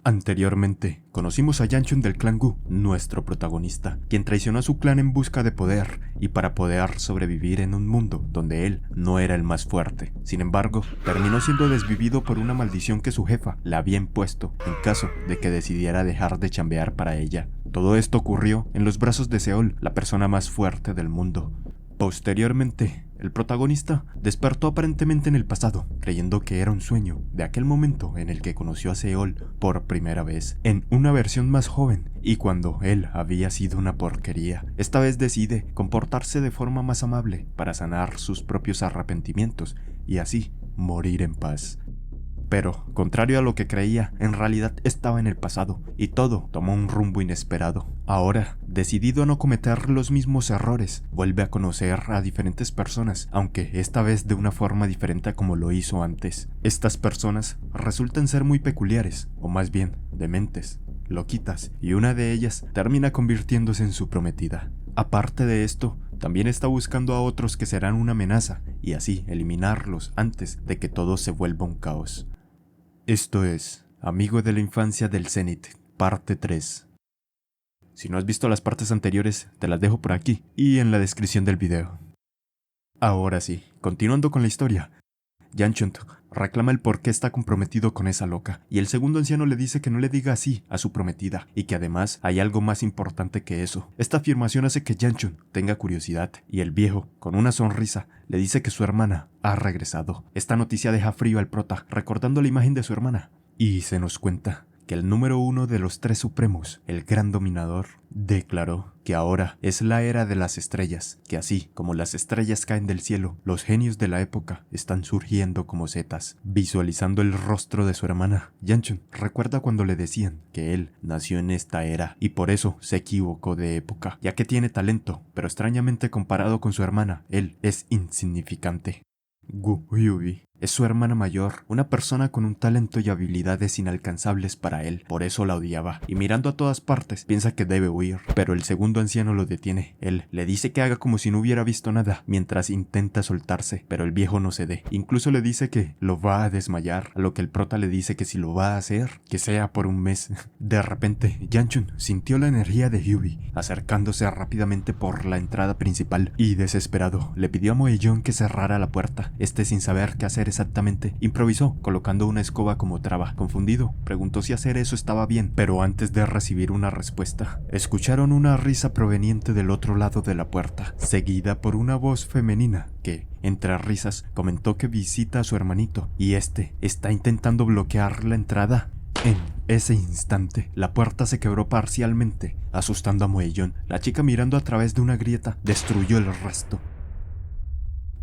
Anteriormente, conocimos a Yanchun del clan Gu, nuestro protagonista, quien traicionó a su clan en busca de poder y para poder sobrevivir en un mundo donde él no era el más fuerte. Sin embargo, terminó siendo desvivido por una maldición que su jefa le había impuesto en caso de que decidiera dejar de chambear para ella. Todo esto ocurrió en los brazos de Seol, la persona más fuerte del mundo. Posteriormente, el protagonista despertó aparentemente en el pasado, creyendo que era un sueño de aquel momento en el que conoció a Seol por primera vez, en una versión más joven, y cuando él había sido una porquería. Esta vez decide comportarse de forma más amable para sanar sus propios arrepentimientos y así morir en paz. Pero, contrario a lo que creía, en realidad estaba en el pasado, y todo tomó un rumbo inesperado. Ahora, decidido a no cometer los mismos errores, vuelve a conocer a diferentes personas, aunque esta vez de una forma diferente a como lo hizo antes. Estas personas resultan ser muy peculiares, o más bien, dementes, loquitas, y una de ellas termina convirtiéndose en su prometida. Aparte de esto, también está buscando a otros que serán una amenaza, y así eliminarlos antes de que todo se vuelva un caos. Esto es Amigo de la Infancia del Zenith, parte 3. Si no has visto las partes anteriores, te las dejo por aquí y en la descripción del video. Ahora sí, continuando con la historia, Yanchun reclama el por qué está comprometido con esa loca, y el segundo anciano le dice que no le diga así a su prometida, y que además hay algo más importante que eso. Esta afirmación hace que Yanchun tenga curiosidad, y el viejo, con una sonrisa, le dice que su hermana ha regresado. Esta noticia deja frío al prota, recordando la imagen de su hermana, y se nos cuenta que el número 1 de los 3 supremos, el gran dominador, declaró que ahora es la era de las estrellas, que así como las estrellas caen del cielo, los genios de la época están surgiendo como setas. Visualizando el rostro de su hermana, Yanchun recuerda cuando le decían que él nació en esta era y por eso se equivocó de época, ya que tiene talento, pero extrañamente comparado con su hermana, él es insignificante. Gu Hyubi es su hermana mayor, una persona con un talento y habilidades inalcanzables para él, por eso la odiaba, y mirando a todas partes piensa que debe huir, pero el segundo anciano lo detiene. Él le dice que haga como si no hubiera visto nada, mientras intenta soltarse, pero el viejo no cede, incluso le dice que lo va a desmayar, a lo que el prota le dice que si lo va a hacer, que sea por un mes. De repente, Yanchun sintió la energía de Hyubi, acercándose rápidamente por la entrada principal, y desesperado, le pidió a Moellón que cerrara la puerta. Este, sin saber qué hacer exactamente, improvisó, colocando una escoba como traba. Confundido, preguntó si hacer eso estaba bien, pero antes de recibir una respuesta, escucharon una risa proveniente del otro lado de la puerta, seguida por una voz femenina que, entre risas, comentó que visita a su hermanito, y este está intentando bloquear la entrada. En ese instante, la puerta se quebró parcialmente, asustando a Moellón. La chica, mirando a través de una grieta, destruyó el resto.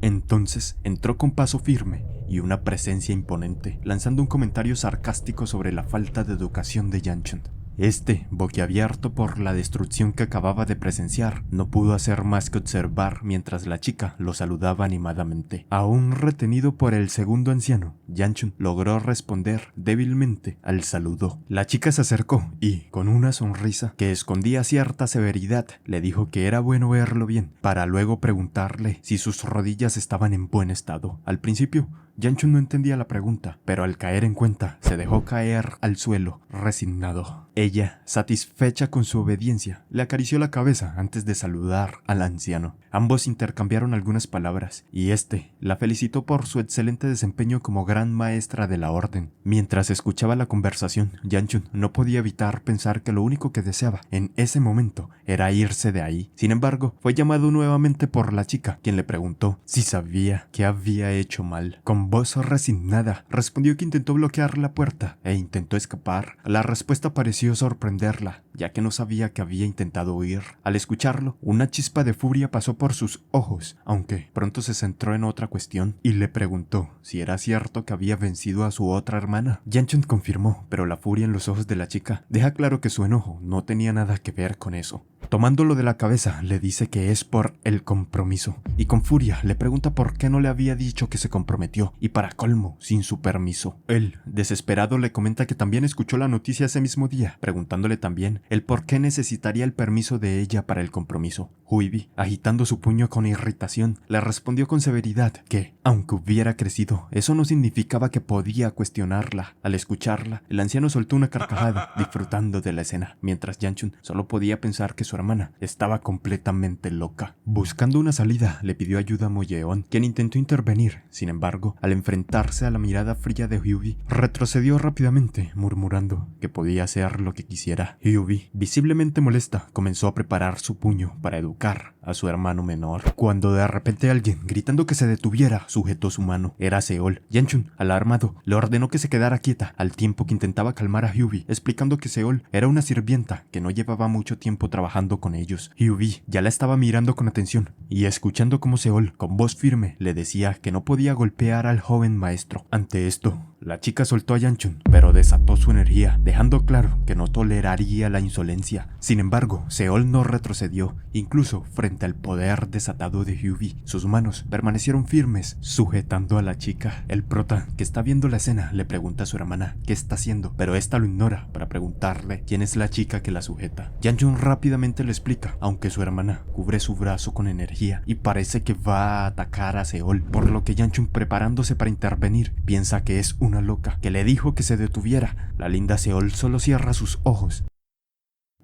Entonces entró con paso firme y una presencia imponente, lanzando un comentario sarcástico sobre la falta de educación de Yanchun. Este, boquiabierto por la destrucción que acababa de presenciar, no pudo hacer más que observar mientras la chica lo saludaba animadamente. Aún retenido por el segundo anciano, Yanchun logró responder débilmente al saludo. La chica se acercó y, con una sonrisa que escondía cierta severidad, le dijo que era bueno verlo bien, para luego preguntarle si sus rodillas estaban en buen estado. Al principio, Yanchun no entendía la pregunta, pero al caer en cuenta, se dejó caer al suelo, resignado. Ella, satisfecha con su obediencia, le acarició la cabeza antes de saludar al anciano. Ambos intercambiaron algunas palabras, y este la felicitó por su excelente desempeño como gran maestra de la orden. Mientras escuchaba la conversación, Yanchun no podía evitar pensar que lo único que deseaba en ese momento era irse de ahí. Sin embargo, fue llamado nuevamente por la chica, quien le preguntó si sabía que había hecho mal. Con voz resignada, respondió que intentó bloquear la puerta e intentó escapar. La respuesta pareció sorprenderla, ya que no sabía que había intentado huir. Al escucharlo, una chispa de furia pasó por sus ojos, aunque pronto se centró en otra cuestión y le preguntó si era cierto que había vencido a su otra hermana. Yanchun confirmó, pero la furia en los ojos de la chica deja claro que su enojo no tenía nada que ver con eso. Tomándolo de la cabeza, le dice que es por el compromiso, y con furia le pregunta por qué no le había dicho que se comprometió, y para colmo, sin su permiso. Él, desesperado, le comenta que también escuchó la noticia ese mismo día, preguntándole también el por qué necesitaría el permiso de ella para el compromiso. Huibi, agitando su puño con irritación, le respondió con severidad que, aunque hubiera crecido, eso no significaba que podía cuestionarla. Al escucharla, el anciano soltó una carcajada, disfrutando de la escena, mientras Yanchun solo podía pensar que su hermana estaba completamente loca. Buscando una salida, le pidió ayuda a Moyeon, quien intentó intervenir. Sin embargo, al enfrentarse a la mirada fría de Hyubi, retrocedió rápidamente, murmurando que podía hacer lo que quisiera. Hyubi, visiblemente molesta, comenzó a preparar su puño para educar a su hermano menor, cuando de repente alguien, gritando que se detuviera, sujetó su mano. Era Seol. Yanchun, alarmado, le ordenó que se quedara quieta, al tiempo que intentaba calmar a Hyubi, explicando que Seol era una sirvienta que no llevaba mucho tiempo trabajando con ellos. Hyubi ya la estaba mirando con atención, y escuchando cómo Seol, con voz firme, le decía que no podía golpear al joven maestro. Ante esto, la chica soltó a Yanchun, pero desató su energía, dejando claro que no toleraría la insolencia. Sin embargo, Seol no retrocedió, incluso frente al poder desatado de Hyubi. Sus manos permanecieron firmes, sujetando a la chica. El prota, que está viendo la escena, le pregunta a su hermana qué está haciendo, pero esta lo ignora para preguntarle quién es la chica que la sujeta. Yanchun rápidamente le explica, aunque su hermana cubre su brazo con energía y parece que va a atacar a Seol, por lo que Yanchun, preparándose para intervenir, piensa que es una loca, que le dijo que se detuviera. La linda Seol solo cierra sus ojos,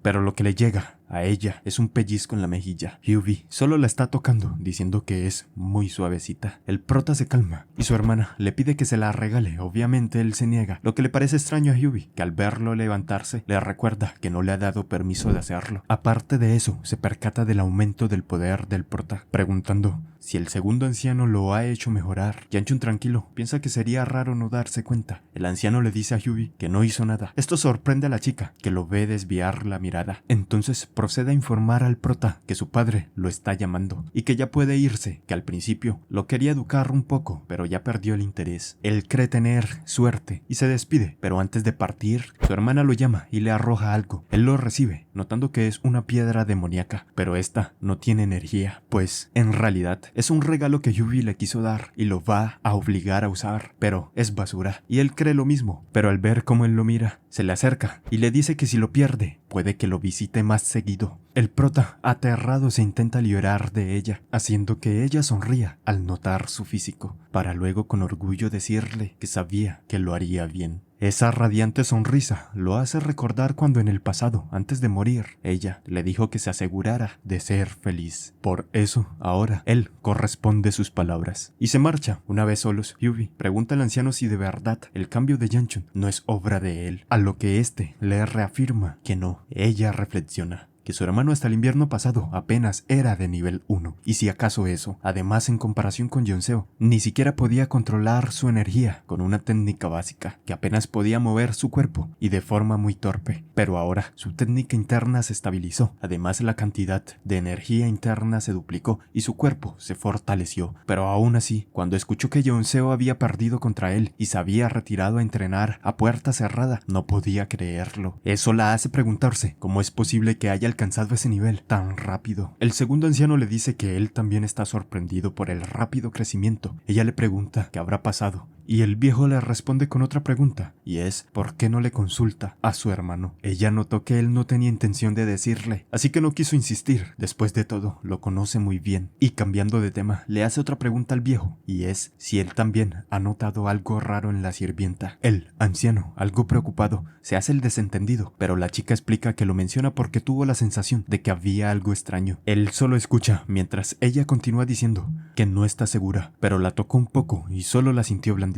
pero lo que le llega a ella es un pellizco en la mejilla. Hyubi solo la está tocando, diciendo que es muy suavecita. El prota se calma y su hermana le pide que se la regale. Obviamente él se niega, lo que le parece extraño a Hyubi, que al verlo levantarse le recuerda que no le ha dado permiso de hacerlo. Aparte de eso, se percata del aumento del poder del prota, preguntando si el segundo anciano lo ha hecho mejorar. Yanchun, tranquilo, piensa que sería raro no darse cuenta. El anciano le dice a Hyubi que no hizo nada. Esto sorprende a la chica, que lo ve desviar la mirada. Entonces procede a informar al prota que su padre lo está llamando y que ya puede irse, que al principio lo quería educar un poco, pero ya perdió el interés. Él cree tener suerte y se despide, pero antes de partir, su hermana lo llama y le arroja algo. Él lo recibe, notando que es una piedra demoníaca, pero esta no tiene energía, pues en realidad es un regalo que Hyubi le quiso dar y lo va a obligar a usar, pero es basura, y él cree lo mismo, pero al ver cómo él lo mira, se le acerca y le dice que si lo pierde, puede que lo visite más seguido. El prota, aterrado, se intenta liberar de ella, haciendo que ella sonría al notar su físico, para luego con orgullo decirle que sabía que lo haría bien. Esa radiante sonrisa lo hace recordar cuando en el pasado, antes de morir, ella le dijo que se asegurara de ser feliz. Por eso, ahora, él corresponde sus palabras. Y se marcha. Una vez solos, Hyubi pregunta al anciano si de verdad el cambio de Yanchun no es obra de él, a lo que éste le reafirma que no. Ella reflexiona que su hermano hasta el invierno pasado apenas era de nivel 1, y si acaso eso, además en comparación con Yonseo, ni siquiera podía controlar su energía con una técnica básica, que apenas podía mover su cuerpo y de forma muy torpe, pero ahora su técnica interna se estabilizó, además la cantidad de energía interna se duplicó y su cuerpo se fortaleció, pero aún así, cuando escuchó que Yonseo había perdido contra él y se había retirado a entrenar a puerta cerrada, no podía creerlo. Eso la hace preguntarse cómo es posible que haya alcanzado ese nivel tan rápido. El segundo anciano le dice que él también está sorprendido por el rápido crecimiento. Ella le pregunta qué habrá pasado y el viejo le responde con otra pregunta, y es ¿por qué no le consulta a su hermano? Ella notó que él no tenía intención de decirle, así que no quiso insistir. Después de todo, lo conoce muy bien. Y cambiando de tema, le hace otra pregunta al viejo, y es si él también ha notado algo raro en la sirvienta. El anciano, algo preocupado, se hace el desentendido, pero la chica explica que lo menciona porque tuvo la sensación de que había algo extraño. Él solo escucha mientras ella continúa diciendo que no está segura, pero la tocó un poco y solo la sintió blandita.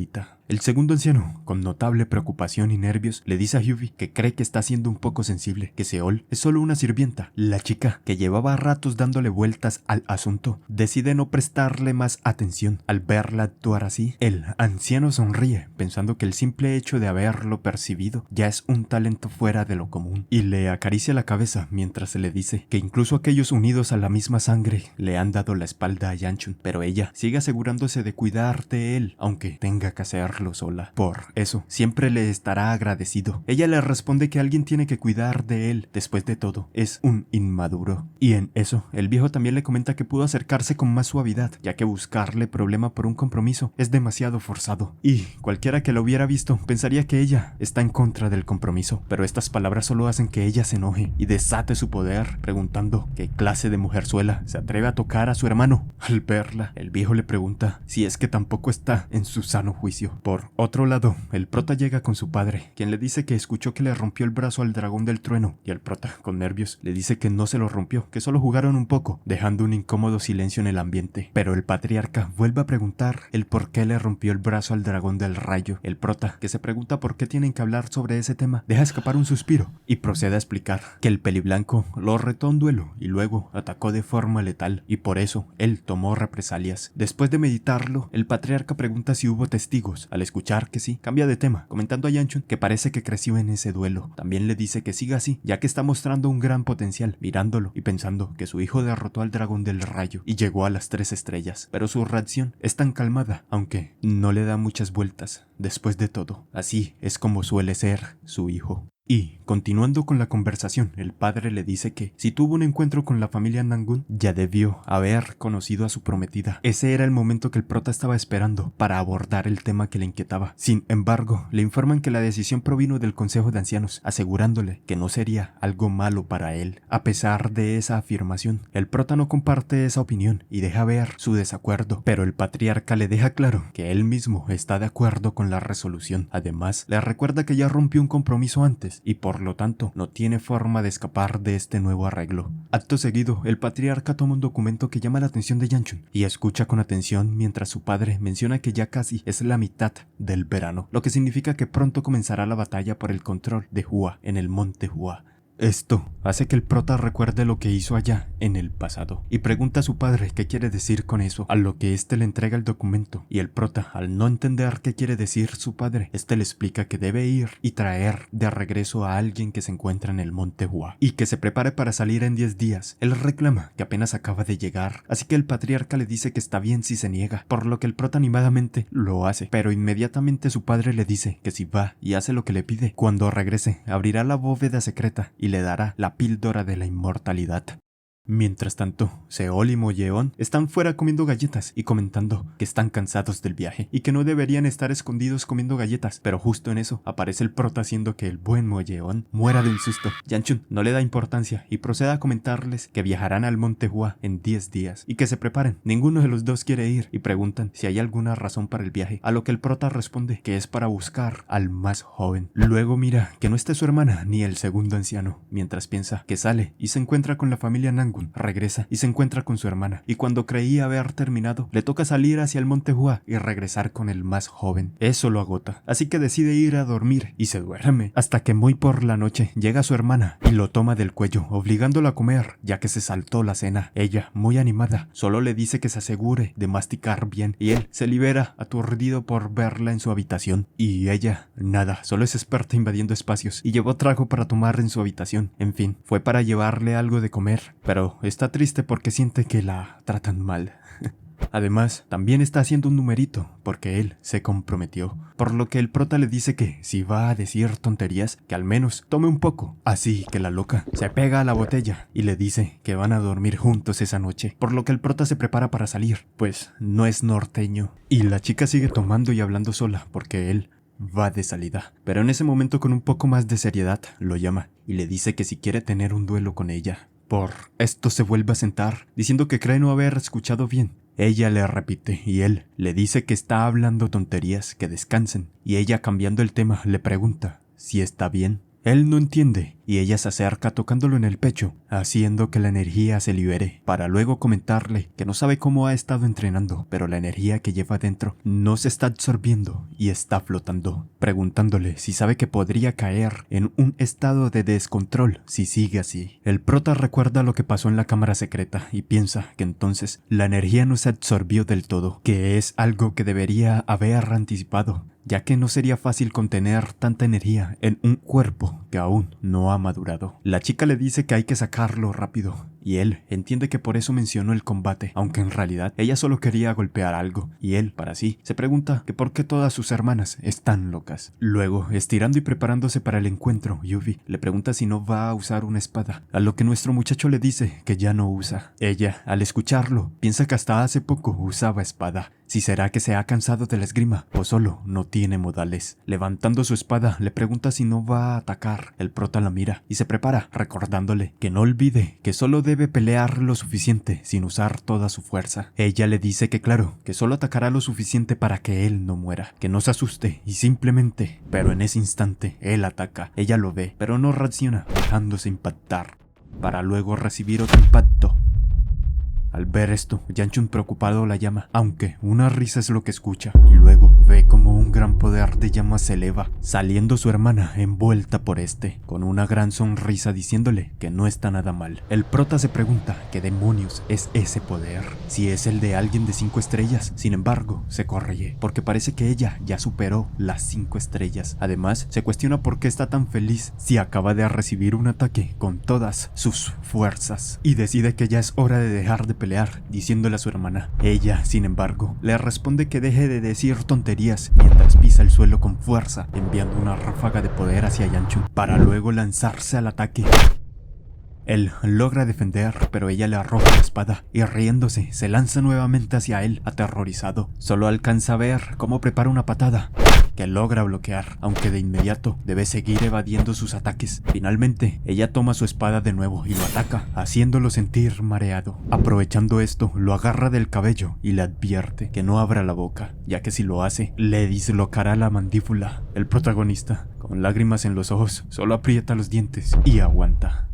El segundo anciano, con notable preocupación y nervios, le dice a Hyubi que cree que está siendo un poco sensible, que Seol es solo una sirvienta. La chica, que llevaba ratos dándole vueltas al asunto, decide no prestarle más atención. Al verla actuar así, el anciano sonríe, pensando que el simple hecho de haberlo percibido ya es un talento fuera de lo común, y le acaricia la cabeza mientras se le dice que incluso aquellos unidos a la misma sangre le han dado la espalda a Yanchun, pero ella sigue asegurándose de cuidar de él, aunque tenga que hacerlo. dejarlo sola. Por eso, siempre le estará agradecido. Ella le responde que alguien tiene que cuidar de él. Después de todo, es un inmaduro. Y en eso, el viejo también le comenta que pudo acercarse con más suavidad, ya que buscarle problema por un compromiso es demasiado forzado. Y cualquiera que lo hubiera visto pensaría que ella está en contra del compromiso, pero estas palabras solo hacen que ella se enoje y desate su poder, preguntando qué clase de mujerzuela se atreve a tocar a su hermano. Al verla, el viejo le pregunta si es que tampoco está en su sano juicio. Por otro lado, el prota llega con su padre, quien le dice que escuchó que le rompió el brazo al dragón del trueno, y el prota, con nervios, le dice que no se lo rompió, que solo jugaron un poco, dejando un incómodo silencio en el ambiente. Pero el patriarca vuelve a preguntar el por qué le rompió el brazo al dragón del rayo. El prota, que se pregunta por qué tienen que hablar sobre ese tema, deja escapar un suspiro y procede a explicar que el peliblanco lo retó a un duelo y luego atacó de forma letal, y por eso él tomó represalias. Después de meditarlo, el patriarca pregunta si hubo testigos. Al escuchar que sí, cambia de tema, comentando a Yanchun que parece que creció en ese duelo. También le dice que siga así, ya que está mostrando un gran potencial, mirándolo y pensando que su hijo derrotó al dragón del rayo y llegó a las 3 estrellas, pero su reacción es tan calmada, aunque no le da muchas vueltas. Después de todo, así es como suele ser su hijo. Y, continuando con la conversación, el padre le dice que si tuvo un encuentro con la familia Nangun, ya debió haber conocido a su prometida. Ese era el momento que el prota estaba esperando para abordar el tema que le inquietaba. Sin embargo, le informan que la decisión provino del Consejo de Ancianos, asegurándole que no sería algo malo para él. A pesar de esa afirmación, el prota no comparte esa opinión y deja ver su desacuerdo, pero el patriarca le deja claro que él mismo está de acuerdo con la resolución. Además, le recuerda que ya rompió un compromiso antes y por lo tanto no tiene forma de escapar de este nuevo arreglo. Acto seguido, el patriarca toma un documento que llama la atención de Yanchun y escucha con atención mientras su padre menciona que ya casi es la mitad del verano, lo que significa que pronto comenzará la batalla por el control de Hua en el monte Hua. Esto hace que el prota recuerde lo que hizo allá en el pasado y pregunta a su padre qué quiere decir con eso, a lo que éste le entrega el documento, y el prota, al no entender qué quiere decir su padre, le explica que debe ir y traer de regreso a alguien que se encuentra en el monte Hua y que se prepare para salir en 10 días. Él reclama que apenas acaba de llegar, así que el patriarca le dice que está bien si se niega, por lo que el prota animadamente lo hace, pero inmediatamente su padre le dice que si va y hace lo que le pide, cuando regrese abrirá la bóveda secreta y le dará la píldora de la inmortalidad. Mientras tanto, Seol y Moyeon están fuera comiendo galletas y comentando que están cansados del viaje y que no deberían estar escondidos comiendo galletas, pero justo en eso aparece el prota haciendo que el buen Moyeon muera de un susto. Yanchun no le da importancia y procede a comentarles que viajarán al monte Hua en 10 días y que se preparen. Ninguno de los dos quiere ir y preguntan si hay alguna razón para el viaje, a lo que el prota responde que es para buscar al más joven. Luego mira que no esté su hermana ni el segundo anciano, mientras piensa que sale y se encuentra con la familia Nangun. Regresa y se encuentra con su hermana, y cuando creía haber terminado, le toca salir hacia el monte Hua y regresar con el más joven. Eso lo agota, así que decide ir a dormir y se duerme, hasta que muy por la noche llega su hermana y lo toma del cuello, obligándolo a comer, ya que se saltó la cena. Ella, muy animada, solo le dice que se asegure de masticar bien, y él se libera aturdido por verla en su habitación. Y ella, nada, solo es experta invadiendo espacios y llevó trago para tomar en su habitación. En fin, fue para llevarle algo de comer, pero está triste porque siente que la tratan mal. Además, también está haciendo un numerito porque él se comprometió, por lo que el prota le dice que si va a decir tonterías, que al menos tome un poco. Así que la loca se pega a la botella y le dice que van a dormir juntos esa noche, por lo que el prota se prepara para salir, pues no es norteño. Y la chica sigue tomando y hablando sola porque él va de salida, pero en ese momento con un poco más de seriedad lo llama y le dice que si quiere tener un duelo con ella. Por esto se vuelve a sentar, diciendo que cree no haber escuchado bien. Ella le repite y él le dice que está hablando tonterías, que descansen, y ella, cambiando el tema, le pregunta si está bien. Él no entiende y ella se acerca tocándolo en el pecho, haciendo que la energía se libere, para luego comentarle que no sabe cómo ha estado entrenando, pero la energía que lleva dentro no se está absorbiendo y está flotando, preguntándole si sabe que podría caer en un estado de descontrol si sigue así. El prota recuerda lo que pasó en la cámara secreta y piensa que entonces la energía no se absorbió del todo, que es algo que debería haber anticipado, ya que no sería fácil contener tanta energía en un cuerpo que aún no ha madurado. La chica le dice que hay que sacarlo rápido y él entiende que por eso mencionó el combate, aunque en realidad ella solo quería golpear algo, y él, para sí, se pregunta que por qué todas sus hermanas están locas. Luego, estirando y preparándose para el encuentro, Yuffie le pregunta si no va a usar una espada, a lo que nuestro muchacho le dice que ya no usa. Ella, al escucharlo, piensa que hasta hace poco usaba espada. Si será que se ha cansado de la esgrima o solo no tiene modales. Levantando su espada, le pregunta si no va a atacar. El prota la mira y se prepara, recordándole que no olvide que solo debe pelear lo suficiente sin usar toda su fuerza. Ella le dice que claro, que solo atacará lo suficiente para que él no muera, que no se asuste y simplemente... Pero en ese instante, él ataca. Ella lo ve, pero no reacciona, dejándose impactar, para luego recibir otro impacto. Al ver esto, Yanchun preocupado la llama, aunque una risa es lo que escucha, y luego ve como un gran poder de llamas se eleva, saliendo su hermana envuelta por este, con una gran sonrisa diciéndole que no está nada mal. El prota se pregunta qué demonios es ese poder, si es el de alguien de 5 estrellas, sin embargo, se corrige, porque parece que ella ya superó las 5 estrellas. Además, se cuestiona por qué está tan feliz si acaba de recibir un ataque con todas sus fuerzas, y decide que ya es hora de dejar de pelear, diciéndole a su hermana. Ella, sin embargo, le responde que deje de decir tonterías mientras pisa el suelo con fuerza, enviando una ráfaga de poder hacia Yanchun, para luego lanzarse al ataque. Él logra defender, pero ella le arroja la espada y riéndose, se lanza nuevamente hacia él, aterrorizado. Solo alcanza a ver cómo prepara una patada que logra bloquear, aunque de inmediato debe seguir evadiendo sus ataques. Finalmente, ella toma su espada de nuevo y lo ataca, haciéndolo sentir mareado. Aprovechando esto, lo agarra del cabello y le advierte que no abra la boca, ya que si lo hace, le dislocará la mandíbula. El protagonista, con lágrimas en los ojos, solo aprieta los dientes y aguanta.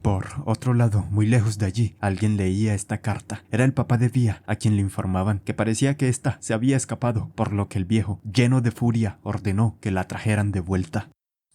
Por otro lado, muy lejos de allí, alguien leía esta carta. Era el papá de Vía, a quien le informaban que parecía que ésta se había escapado, por lo que el viejo, lleno de furia, ordenó que la trajeran de vuelta.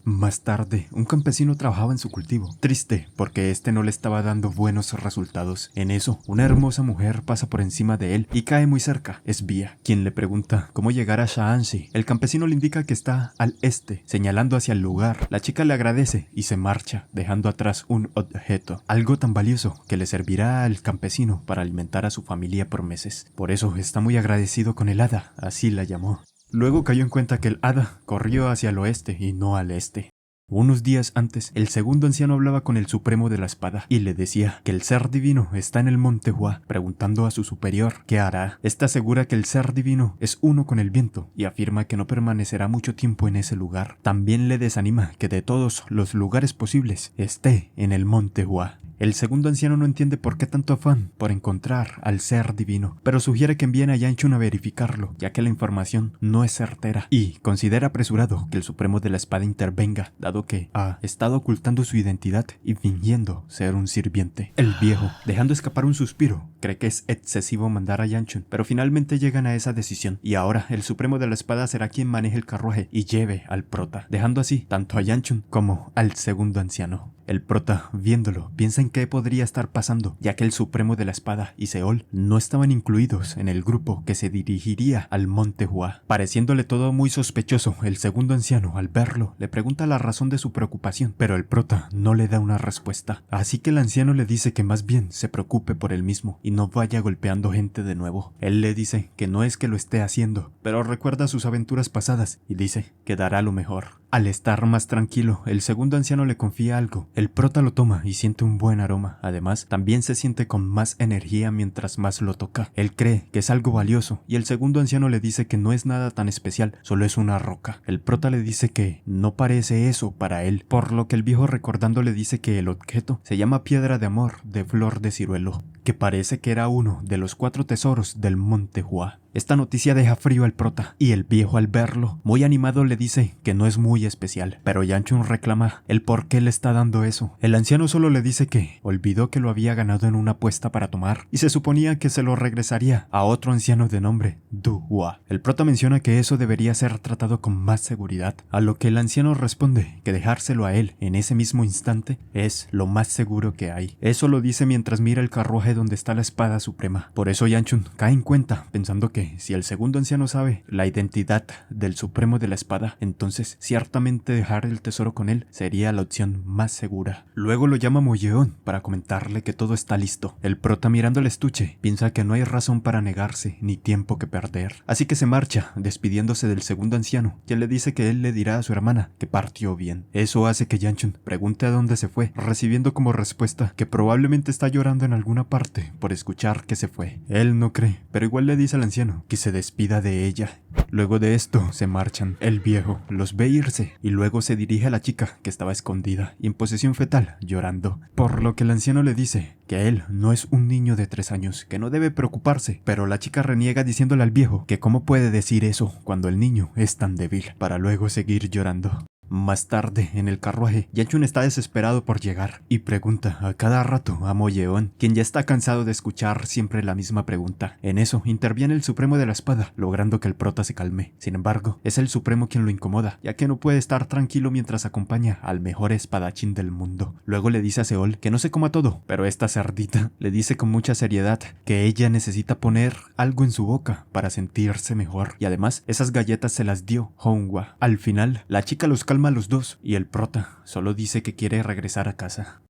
Más tarde, un campesino trabajaba en su cultivo, triste porque este no le estaba dando buenos resultados. En eso, una hermosa mujer pasa por encima de él y cae muy cerca. Es Vía, quien le pregunta cómo llegar a Shaanxi. El campesino le indica que está al este, señalando hacia el lugar. La chica le agradece y se marcha, dejando atrás un objeto, algo tan valioso que le servirá al campesino para alimentar a su familia por meses. Por eso está muy agradecido con el hada, así la llamó. Luego cayó en cuenta que el hada corrió hacia el oeste y no al este. Unos días antes, el segundo anciano hablaba con el Supremo de la Espada y le decía que el ser divino está en el monte Hua, preguntando a su superior qué hará. Esta asegura que el ser divino es uno con el viento y afirma que no permanecerá mucho tiempo en ese lugar. También le desanima que de todos los lugares posibles esté en el monte Hua. El segundo anciano no entiende por qué tanto afán por encontrar al ser divino, pero sugiere que envíen a Yanchun a verificarlo, ya que la información no es certera, y considera apresurado que el Supremo de la Espada intervenga, dado que ha estado ocultando su identidad y fingiendo ser un sirviente. El viejo, dejando escapar un suspiro, cree que es excesivo mandar a Yanchun, pero finalmente llegan a esa decisión, y ahora el Supremo de la Espada será quien maneje el carruaje y lleve al prota, dejando así tanto a Yanchun como al segundo anciano. El prota, viéndolo, piensa en qué podría estar pasando, ya que el Supremo de la Espada y Seol no estaban incluidos en el grupo que se dirigiría al monte Hua. Pareciéndole todo muy sospechoso, el segundo anciano, al verlo, le pregunta la razón de su preocupación, pero el prota no le da una respuesta. Así que el anciano le dice que más bien se preocupe por él mismo y no vaya golpeando gente de nuevo. Él le dice que no es que lo esté haciendo, pero recuerda sus aventuras pasadas y dice que dará lo mejor. Al estar más tranquilo, el segundo anciano le confía algo. El prota lo toma y siente un buen aroma. Además, también se siente con más energía mientras más lo toca. Él cree que es algo valioso y el segundo anciano le dice que no es nada tan especial, solo es una roca. El prota le dice que no parece eso para él, por lo que el viejo recordando le dice que el objeto se llama Piedra de Amor de Flor de Ciruelo, que parece que era uno de los 4 tesoros del monte Hua. Esta noticia deja frío al prota, y el viejo al verlo, muy animado le dice que no es muy especial, pero Yanchun reclama el por qué le está dando eso. El anciano solo le dice que olvidó que lo había ganado en una apuesta para tomar, y se suponía que se lo regresaría a otro anciano de nombre Du Hua. El prota menciona que eso debería ser tratado con más seguridad, a lo que el anciano responde que dejárselo a él en ese mismo instante es lo más seguro que hay. Eso lo dice mientras mira el carruaje donde está la espada suprema. Por eso Yanchun cae en cuenta, pensando que que si el segundo anciano sabe la identidad del Supremo de la Espada, entonces ciertamente dejar el tesoro con él sería la opción más segura. Luego lo llama Molleón para comentarle que todo está listo. El prota, mirando el estuche, piensa que no hay razón para negarse ni tiempo que perder, así que se marcha despidiéndose del segundo anciano, quien le dice que él le dirá a su hermana que partió bien. Eso hace que Yanchun pregunte a dónde se fue, recibiendo como respuesta que probablemente está llorando en alguna parte por escuchar que se fue. Él no cree, pero igual le dice al anciano que se despida de ella. Luego de esto se marchan. El viejo los ve irse y luego se dirige a la chica que estaba escondida y en posesión fetal llorando, por lo que el anciano le dice que él no es un niño de 3 años, que no debe preocuparse, pero la chica reniega diciéndole al viejo que cómo puede decir eso cuando el niño es tan débil, para luego seguir llorando. Más tarde, en el carruaje, Yanchun está desesperado por llegar y pregunta a cada rato a Molleón, quien ya está cansado de escuchar siempre la misma pregunta. En eso, interviene el Supremo de la Espada, logrando que el prota se calme. Sin embargo, es el Supremo quien lo incomoda, ya que no puede estar tranquilo mientras acompaña al mejor espadachín del mundo. Luego le dice a Seol que no se coma todo, pero esta cerdita le dice con mucha seriedad que ella necesita poner algo en su boca para sentirse mejor, y además esas galletas se las dio Honghwa. Al final, la chica los calma a los dos y el prota solo dice que quiere regresar a casa.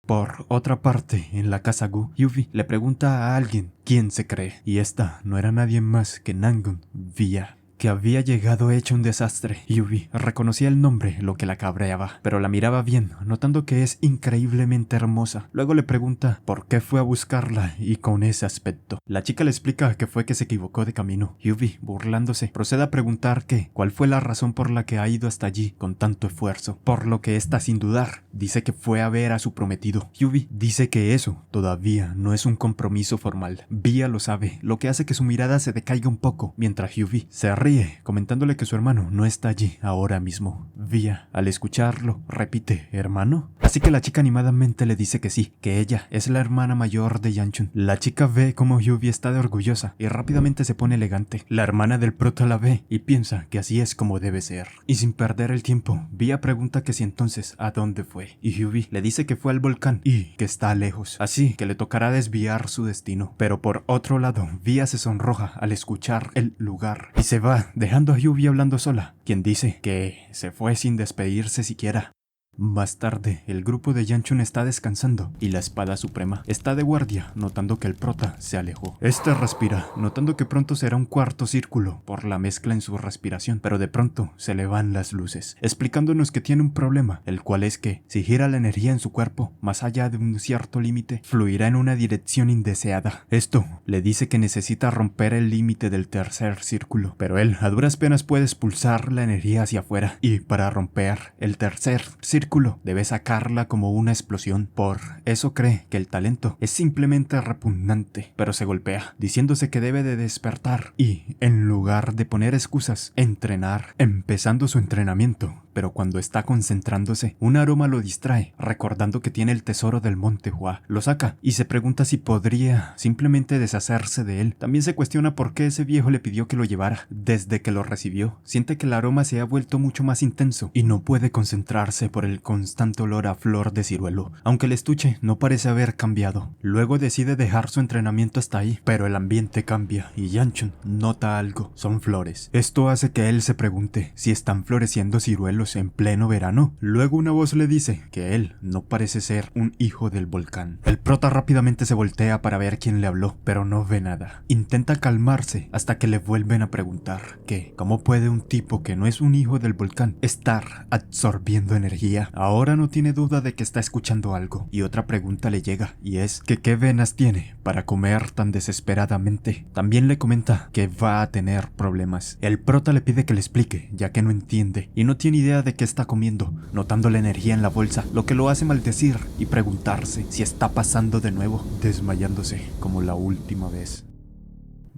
Por otra parte, en la casa Gu, Yuffie le pregunta a alguien quién se cree, y esta no era nadie más que Nangun Villa, que había llegado hecho un desastre. Yuffie reconocía el nombre, lo que la cabreaba, pero la miraba bien, notando que es increíblemente hermosa. Luego le pregunta por qué fue a buscarla y con ese aspecto. La chica le explica que fue que se equivocó de camino. Yuffie, burlándose, procede a preguntar cuál fue la razón por la que ha ido hasta allí con tanto esfuerzo, por lo que esta, sin dudar, dice que fue a ver a su prometido. Yuffie dice que eso todavía no es un compromiso formal. Villa lo sabe, lo que hace que su mirada se decaiga un poco, mientras Yuffie se ríe, comentándole que su hermano no está allí ahora mismo. Villa, al escucharlo, repite, ¿hermano? Así que la chica animadamente le dice que sí, que ella es la hermana mayor de Yanchun. La chica ve cómo Yuffie está de orgullosa y rápidamente se pone elegante. La hermana del prota la ve y piensa que así es como debe ser. Y sin perder el tiempo, Villa pregunta que si entonces a dónde fue, y Yuffie le dice que fue al volcán y que está lejos, así que le tocará desviar su destino. Pero por otro lado, Villa se sonroja al escuchar el lugar y se va, dejando a Yuffie hablando sola, quien dice que se fue sin despedirse siquiera. Más tarde, el grupo de Yanchun está descansando y la Espada Suprema está de guardia, notando que el prota se alejó. Este respira, notando que pronto será un cuarto círculo por la mezcla en su respiración, pero de pronto se le van las luces, explicándonos que tiene un problema, el cual es que si gira la energía en su cuerpo más allá de un cierto límite, fluirá en una dirección indeseada. Esto le dice que necesita romper el límite del tercer círculo, pero él a duras penas puede expulsar la energía hacia afuera, y para romper el tercer círculo debe sacarla como una explosión. Por eso cree que el talento es simplemente repugnante, pero se golpea, diciéndose que debe de despertar y, en lugar de poner excusas, entrenar, empezando su entrenamiento. Pero cuando está concentrándose, un aroma lo distrae, recordando que tiene el tesoro del Monte Hua. Lo saca y se pregunta si podría simplemente deshacerse de él. También se cuestiona por qué ese viejo le pidió que lo llevara. Desde que lo recibió, siente que el aroma se ha vuelto mucho más intenso y no puede concentrarse por el constante olor a flor de ciruelo, aunque el estuche no parece haber cambiado. Luego decide dejar su entrenamiento hasta ahí, pero el ambiente cambia y Yanchun nota algo: son flores. Esto hace que él se pregunte si están floreciendo ciruelos en pleno verano. Luego una voz le dice que él no parece ser un hijo del volcán. El prota rápidamente se voltea para ver quién le habló, pero no ve nada. Intenta calmarse hasta que le vuelven a preguntar que cómo puede un tipo que no es un hijo del volcán estar absorbiendo energía. Ahora no tiene duda de que está escuchando algo, y otra pregunta le llega, y es que qué venas tiene para comer tan desesperadamente. También le comenta que va a tener problemas. El prota le pide que le explique, ya que no entiende y no tiene idea de qué está comiendo, notando la energía en la bolsa, lo que lo hace maldecir y preguntarse si está pasando de nuevo, desmayándose como la última vez.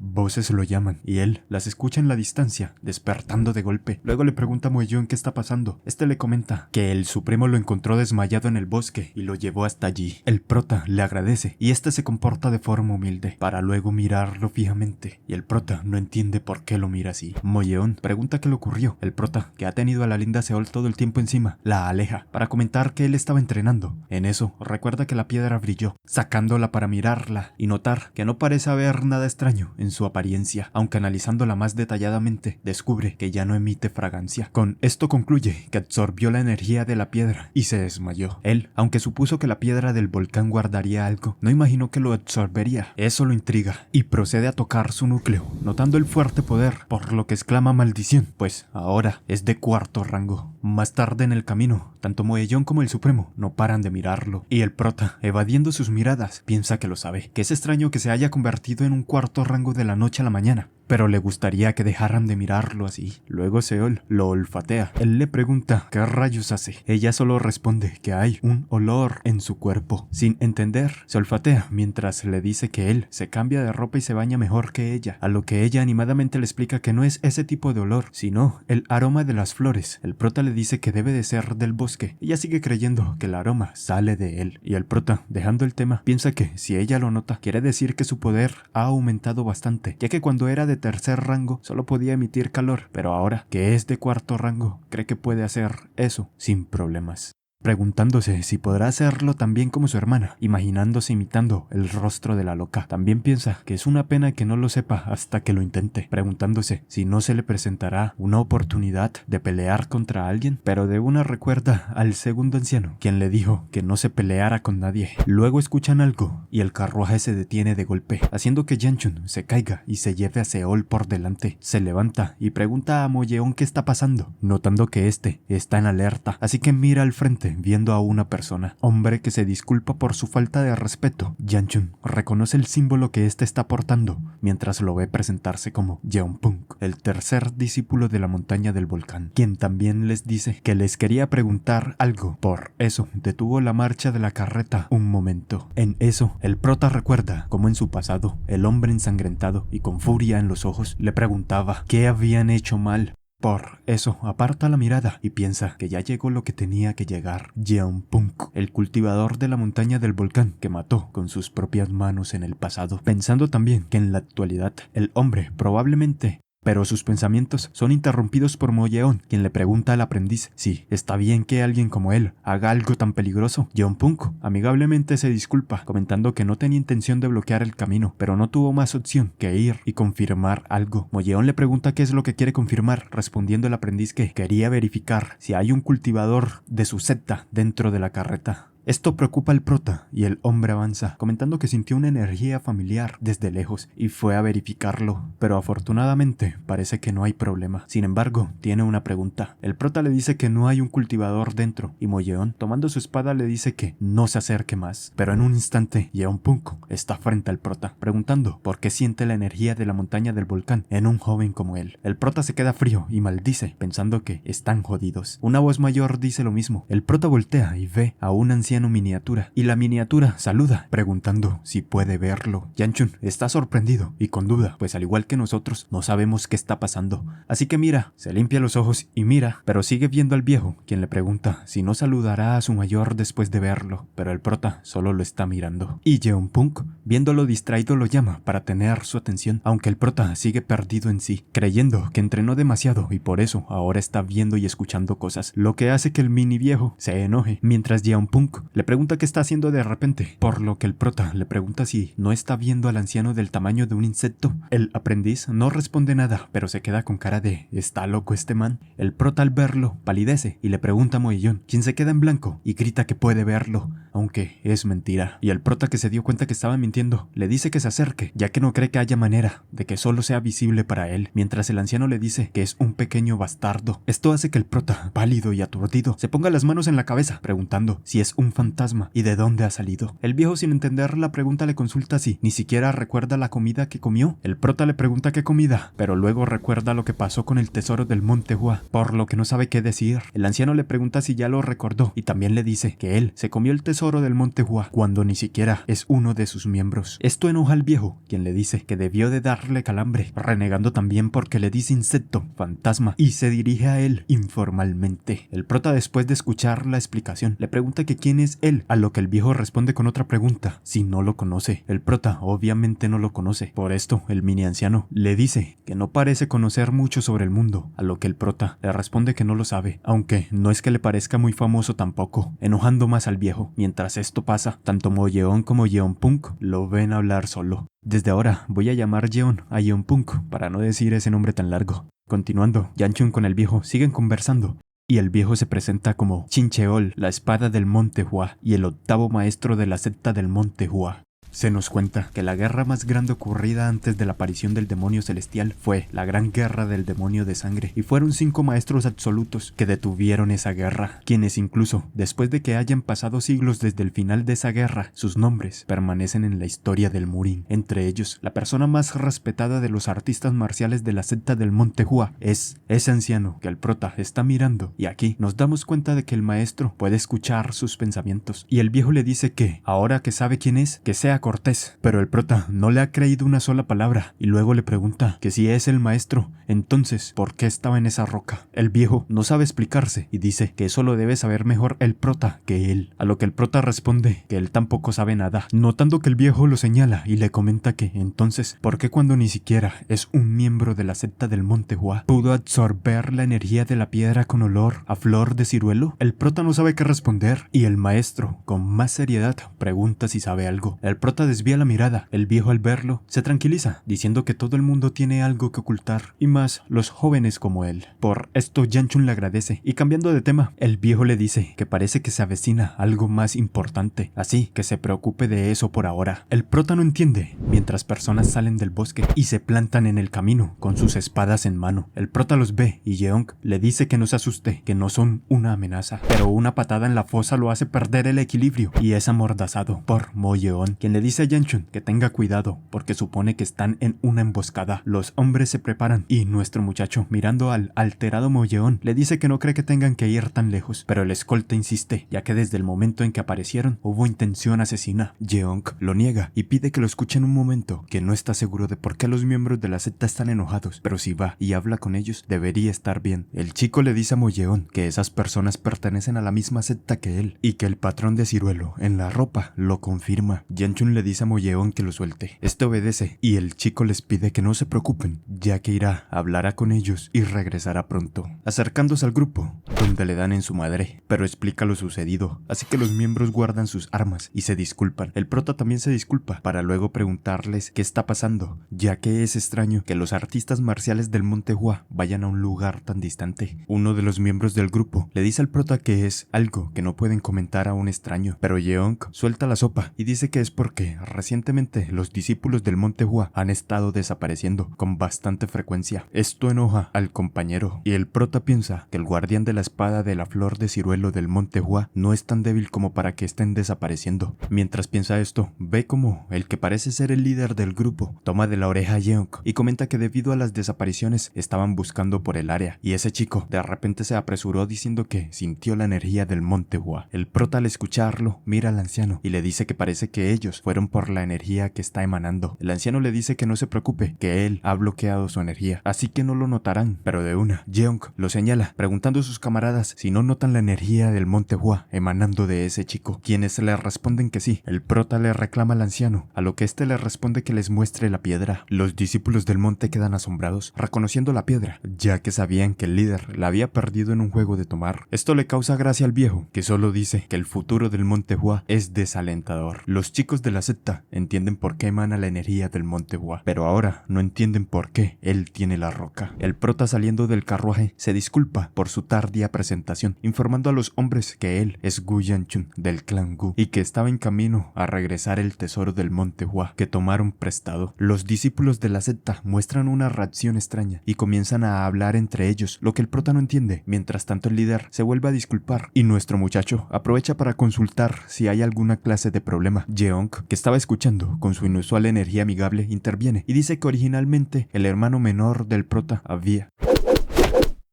Voces lo llaman y él las escucha en la distancia, despertando de golpe. Luego le pregunta a Moellón qué está pasando. Este le comenta que el Supremo lo encontró desmayado en el bosque y lo llevó hasta allí. El prota le agradece y este se comporta de forma humilde, para luego mirarlo fijamente, y el prota no entiende por qué lo mira así. Moellón pregunta qué le ocurrió. El prota, que ha tenido a la linda Seol todo el tiempo encima, la aleja para comentar que él estaba entrenando. En eso recuerda que la piedra brilló, sacándola para mirarla y notar que no parece haber nada extraño en su apariencia, aunque analizándola más detalladamente, descubre que ya no emite fragancia. Con esto concluye que absorbió la energía de la piedra y se desmayó. Él, aunque supuso que la piedra del volcán guardaría algo, no imaginó que lo absorbería. Eso lo intriga y procede a tocar su núcleo, notando el fuerte poder, por lo que exclama maldición, pues ahora es de cuarto rango. Más tarde en el camino, tanto Moellón como el Supremo no paran de mirarlo, y el prota, evadiendo sus miradas, piensa que lo sabe, que es extraño que se haya convertido en un cuarto rango de la noche a la mañana, pero le gustaría que dejaran de mirarlo así. Luego Seol lo olfatea. Él le pregunta qué rayos hace. Ella solo responde que hay un olor en su cuerpo. Sin entender, se olfatea mientras le dice que él se cambia de ropa y se baña mejor que ella, a lo que ella animadamente le explica que no es ese tipo de olor, sino el aroma de las flores. El prota le dice que debe de ser del bosque. Ella sigue creyendo que el aroma sale de él, y el prota, dejando el tema, piensa que si ella lo nota, quiere decir que su poder ha aumentado bastante, ya que cuando era de tercer rango solo podía emitir calor, pero ahora que es de cuarto rango cree que puede hacer eso sin problemas. Preguntándose si podrá hacerlo tan bien como su hermana, imaginándose imitando el rostro de la loca. También piensa que es una pena que no lo sepa hasta que lo intente, preguntándose si no se le presentará una oportunidad de pelear contra alguien, pero de una recuerda al segundo anciano, quien le dijo que no se peleara con nadie. Luego escuchan algo y el carruaje se detiene de golpe, haciendo que Yanchun se caiga y se lleve a Seol por delante. Se levanta y pregunta a Moyeon qué está pasando, notando que este está en alerta, así que mira al frente viendo a una persona, hombre que se disculpa por su falta de respeto. Yanchun reconoce el símbolo que éste está portando mientras lo ve presentarse como Jeonpunk, el tercer discípulo de la montaña del volcán, quien también les dice que les quería preguntar algo. Por eso detuvo la marcha de la carreta un momento. En eso el prota recuerda cómo en su pasado el hombre ensangrentado y con furia en los ojos le preguntaba qué habían hecho mal. Por eso aparta la mirada y piensa que ya llegó lo que tenía que llegar. Jeonpunk, el cultivador de la montaña del volcán que mató con sus propias manos en el pasado, pensando también que en la actualidad el hombre probablemente... Pero sus pensamientos son interrumpidos por Moyeon, quien le pregunta al aprendiz si está bien que alguien como él haga algo tan peligroso. Jeonpunk amigablemente se disculpa, comentando que no tenía intención de bloquear el camino, pero no tuvo más opción que ir y confirmar algo. Moyeon le pregunta qué es lo que quiere confirmar, respondiendo el aprendiz que quería verificar si hay un cultivador de su secta dentro de la carreta. Esto preocupa al prota y el hombre avanza, comentando que sintió una energía familiar desde lejos y fue a verificarlo, pero afortunadamente parece que no hay problema. Sin embargo, tiene una pregunta. El prota le dice que no hay un cultivador dentro y Moyeon, tomando su espada, le dice que no se acerque más, pero en un instante Jeonpunk está frente al prota, preguntando por qué siente la energía de la montaña del volcán en un joven como él. El prota se queda frío y maldice, pensando que están jodidos. Una voz mayor dice lo mismo. El prota voltea y ve a un anciano miniatura, y la miniatura saluda, preguntando si puede verlo. Yanchun está sorprendido y con duda, pues al igual que nosotros, no sabemos qué está pasando. Así que mira, se limpia los ojos y mira, pero sigue viendo al viejo, quien le pregunta si no saludará a su mayor después de verlo, pero el prota solo lo está mirando. Y Jeonpunk, viéndolo distraído, lo llama para tener su atención, aunque el prota sigue perdido en sí, creyendo que entrenó demasiado y por eso ahora está viendo y escuchando cosas, lo que hace que el mini viejo se enoje, mientras Jeonpunk le pregunta qué está haciendo de repente, por lo que el prota le pregunta si no está viendo al anciano del tamaño de un insecto. El aprendiz no responde nada, pero se queda con cara de ¿está loco este man? El prota al verlo palidece y le pregunta a Moellón, quien se queda en blanco y grita que puede verlo, aunque es mentira. Y el prota, que se dio cuenta que estaba mintiendo, le dice que se acerque, ya que no cree que haya manera de que solo sea visible para él, mientras el anciano le dice que es un pequeño bastardo. Esto hace que el prota, pálido y aturdido, se ponga las manos en la cabeza, preguntando si es un fantasma y de dónde ha salido. El viejo, sin entender la pregunta, le consulta si ni siquiera recuerda la comida que comió. El prota le pregunta qué comida, pero luego recuerda lo que pasó con el tesoro del Monte Hua, por lo que no sabe qué decir. El anciano le pregunta si ya lo recordó y también le dice que él se comió el tesoro del Monte Hua cuando ni siquiera es uno de sus miembros. Esto enoja al viejo, quien le dice que debió de darle calambre, renegando también porque le dice insecto, fantasma, y se dirige a él informalmente. El prota, después de escuchar la explicación, le pregunta que quién es él, a lo que el viejo responde con otra pregunta, si no lo conoce. El prota obviamente no lo conoce. Por esto, el mini anciano le dice que no parece conocer mucho sobre el mundo, a lo que el prota le responde que no lo sabe, aunque no es que le parezca muy famoso tampoco, enojando más al viejo, mientras Mientras esto pasa, tanto Moyeon como Yeonpunk lo ven hablar solo. Desde ahora voy a llamar Yeon a Yeonpunk para no decir ese nombre tan largo. Continuando, Yanchun con el viejo siguen conversando. Y el viejo se presenta como Chincheol, la espada del Monte Hua, y el octavo maestro de la secta del Monte Hua. Se nos cuenta que la guerra más grande ocurrida antes de la aparición del demonio celestial fue la gran guerra del demonio de sangre, y fueron 5 maestros absolutos que detuvieron esa guerra, quienes incluso, después de que hayan pasado siglos desde el final de esa guerra, sus nombres permanecen en la historia del Murin. Entre ellos, la persona más respetada de los artistas marciales de la secta del Monte Hua es ese anciano que el prota está mirando, y aquí nos damos cuenta de que el maestro puede escuchar sus pensamientos, y el viejo le dice que, ahora que sabe quién es, que sea cortés, pero el prota no le ha creído una sola palabra, y luego le pregunta que si es el maestro, entonces, ¿por qué estaba en esa roca? El viejo no sabe explicarse y dice que eso lo debe saber mejor el prota que él, a lo que el prota responde que él tampoco sabe nada, notando que el viejo lo señala y le comenta que, entonces, ¿por qué cuando ni siquiera es un miembro de la secta del Monte Hua pudo absorber la energía de la piedra con olor a flor de ciruelo? El prota no sabe qué responder, y el maestro, con más seriedad, pregunta si sabe algo. El prota desvía la mirada. El viejo, al verlo, se tranquiliza, diciendo que todo el mundo tiene algo que ocultar, y más los jóvenes como él. Por esto Yanchun le agradece, y cambiando de tema, el viejo le dice que parece que se avecina algo más importante, así que se preocupe de eso por ahora. El prota no entiende, mientras personas salen del bosque y se plantan en el camino con sus espadas en mano. El prota los ve y Yeong le dice que no se asuste, que no son una amenaza, pero una patada en la fosa lo hace perder el equilibrio y es amordazado por Moyeon, quien le dice a Yanchun que tenga cuidado porque supone que están en una emboscada. Los hombres se preparan y nuestro muchacho, mirando al alterado Moyeon, le dice que no cree que tengan que ir tan lejos, pero el escolta insiste, ya que desde el momento en que aparecieron hubo intención asesina. Yeong lo niega y pide que lo escuchen un momento, que no está seguro de por qué los miembros de la secta están enojados, pero si va y habla con ellos debería estar bien. El chico le dice a Moyeon que esas personas pertenecen a la misma secta que él y que el patrón de ciruelo en la ropa lo confirma. Yanchun le dice a Moyeon que lo suelte. Este obedece y el chico les pide que no se preocupen, ya que irá, hablará con ellos y regresará pronto. Acercándose al grupo, donde le dan en su madre, pero explica lo sucedido, así que los miembros guardan sus armas y se disculpan. El prota también se disculpa, para luego preguntarles qué está pasando, ya que es extraño que los artistas marciales del Monte Hua vayan a un lugar tan distante. Uno de los miembros del grupo le dice al prota que es algo que no pueden comentar a un extraño, pero Yeong suelta la sopa y dice que es porque recientemente los discípulos del Monte Hua han estado desapareciendo con bastante frecuencia. Esto enoja al compañero y el prota piensa que el guardián de la espada de la flor de ciruelo del Monte Hua no es tan débil como para que estén desapareciendo. Mientras piensa esto, ve como el que parece ser el líder del grupo toma de la oreja a Yeong y comenta que debido a las desapariciones estaban buscando por el área, y ese chico de repente se apresuró diciendo que sintió la energía del Monte Hua. El prota, al escucharlo, mira al anciano y le dice que parece que ellos fueron por la energía que está emanando. El anciano le dice que no se preocupe, que él ha bloqueado su energía, así que no lo notarán, pero de una, Yeong lo señala, preguntando a sus camaradas si no notan la energía del Monte Hua emanando de ese chico, quienes le responden que sí. El prota le reclama al anciano, a lo que este le responde que les muestre la piedra. Los discípulos del monte quedan asombrados, reconociendo la piedra, ya que sabían que el líder la había perdido en un juego de tomar. Esto le causa gracia al viejo, que solo dice que el futuro del Monte Hua es desalentador. Los chicos de la secta entienden por qué emana la energía del Monte Hua, pero ahora no entienden por qué él tiene la roca. El prota, saliendo del carruaje, se disculpa por su tardía presentación, informando a los hombres que él es Gu Yanchun del clan Gu y que estaba en camino a regresar el tesoro del Monte Hua que tomaron prestado. Los discípulos de la secta muestran una reacción extraña y comienzan a hablar entre ellos, lo que el prota no entiende. Mientras tanto, el líder se vuelve a disculpar y nuestro muchacho aprovecha para consultar si hay alguna clase de problema. Yeong, que estaba escuchando con su inusual energía amigable, interviene y dice que originalmente el hermano menor del prota había...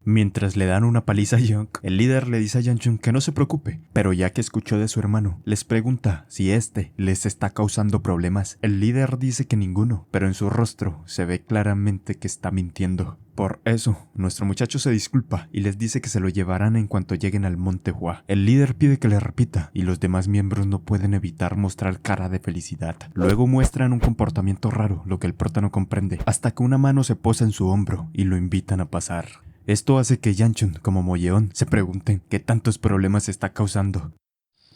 Mientras le dan una paliza a Yeong, el líder le dice a Yanchun que no se preocupe, pero ya que escuchó de su hermano, les pregunta si este les está causando problemas. El líder dice que ninguno, pero en su rostro se ve claramente que está mintiendo. Por eso, nuestro muchacho se disculpa y les dice que se lo llevarán en cuanto lleguen al Monte Hua. El líder pide que le repita y los demás miembros no pueden evitar mostrar cara de felicidad. Luego muestran un comportamiento raro, lo que el prota no comprende, hasta que una mano se posa en su hombro y lo invitan a pasar. Esto hace que Yanchun como Moyeon se pregunten qué tantos problemas está causando.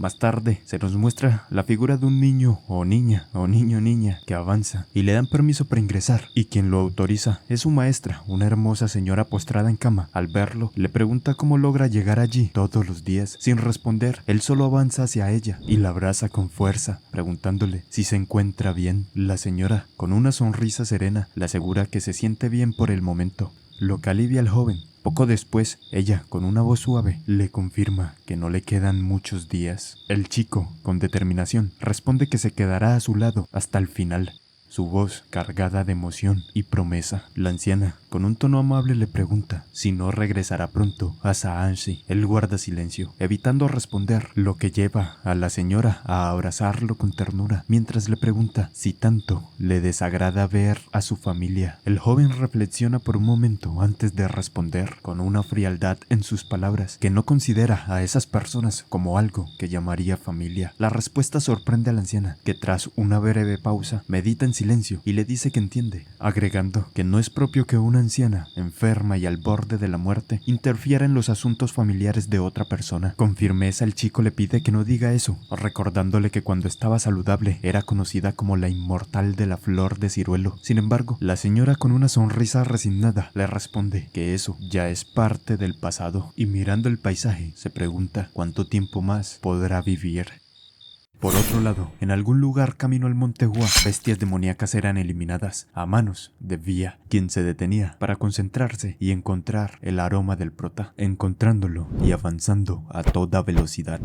Más tarde se nos muestra la figura de un niño o niña o niño o niña que avanza y le dan permiso para ingresar, y quien lo autoriza es su maestra, una hermosa señora postrada en cama. Al verlo, le pregunta cómo logra llegar allí todos los días. Sin responder, él solo avanza hacia ella y la abraza con fuerza, preguntándole si se encuentra bien. La señora, con una sonrisa serena, le asegura que se siente bien por el momento, lo que alivia al joven. Poco después, ella, con una voz suave, le confirma que no le quedan muchos días. El chico, con determinación, responde que se quedará a su lado hasta el final, su voz cargada de emoción y promesa. La anciana, con un tono amable, le pregunta si no regresará pronto a Saanshi. Él guarda silencio, evitando responder, lo que lleva a la señora a abrazarlo con ternura, mientras le pregunta si tanto le desagrada ver a su familia. El joven reflexiona por un momento antes de responder, con una frialdad en sus palabras, que no considera a esas personas como algo que llamaría familia. La respuesta sorprende a la anciana, que tras una breve pausa medita en silencio y le dice que entiende, agregando que no es propio que una anciana, enferma y al borde de la muerte, interfiera en los asuntos familiares de otra persona. Con firmeza el chico le pide que no diga eso, recordándole que cuando estaba saludable era conocida como la inmortal de la flor de ciruelo. Sin embargo, la señora, con una sonrisa resignada, le responde que eso ya es parte del pasado, y mirando el paisaje se pregunta cuánto tiempo más podrá vivir. Por otro lado, en algún lugar camino al monte Hua, bestias demoníacas eran eliminadas a manos de Vía, quien se detenía para concentrarse y encontrar el aroma del prota, encontrándolo y avanzando a toda velocidad.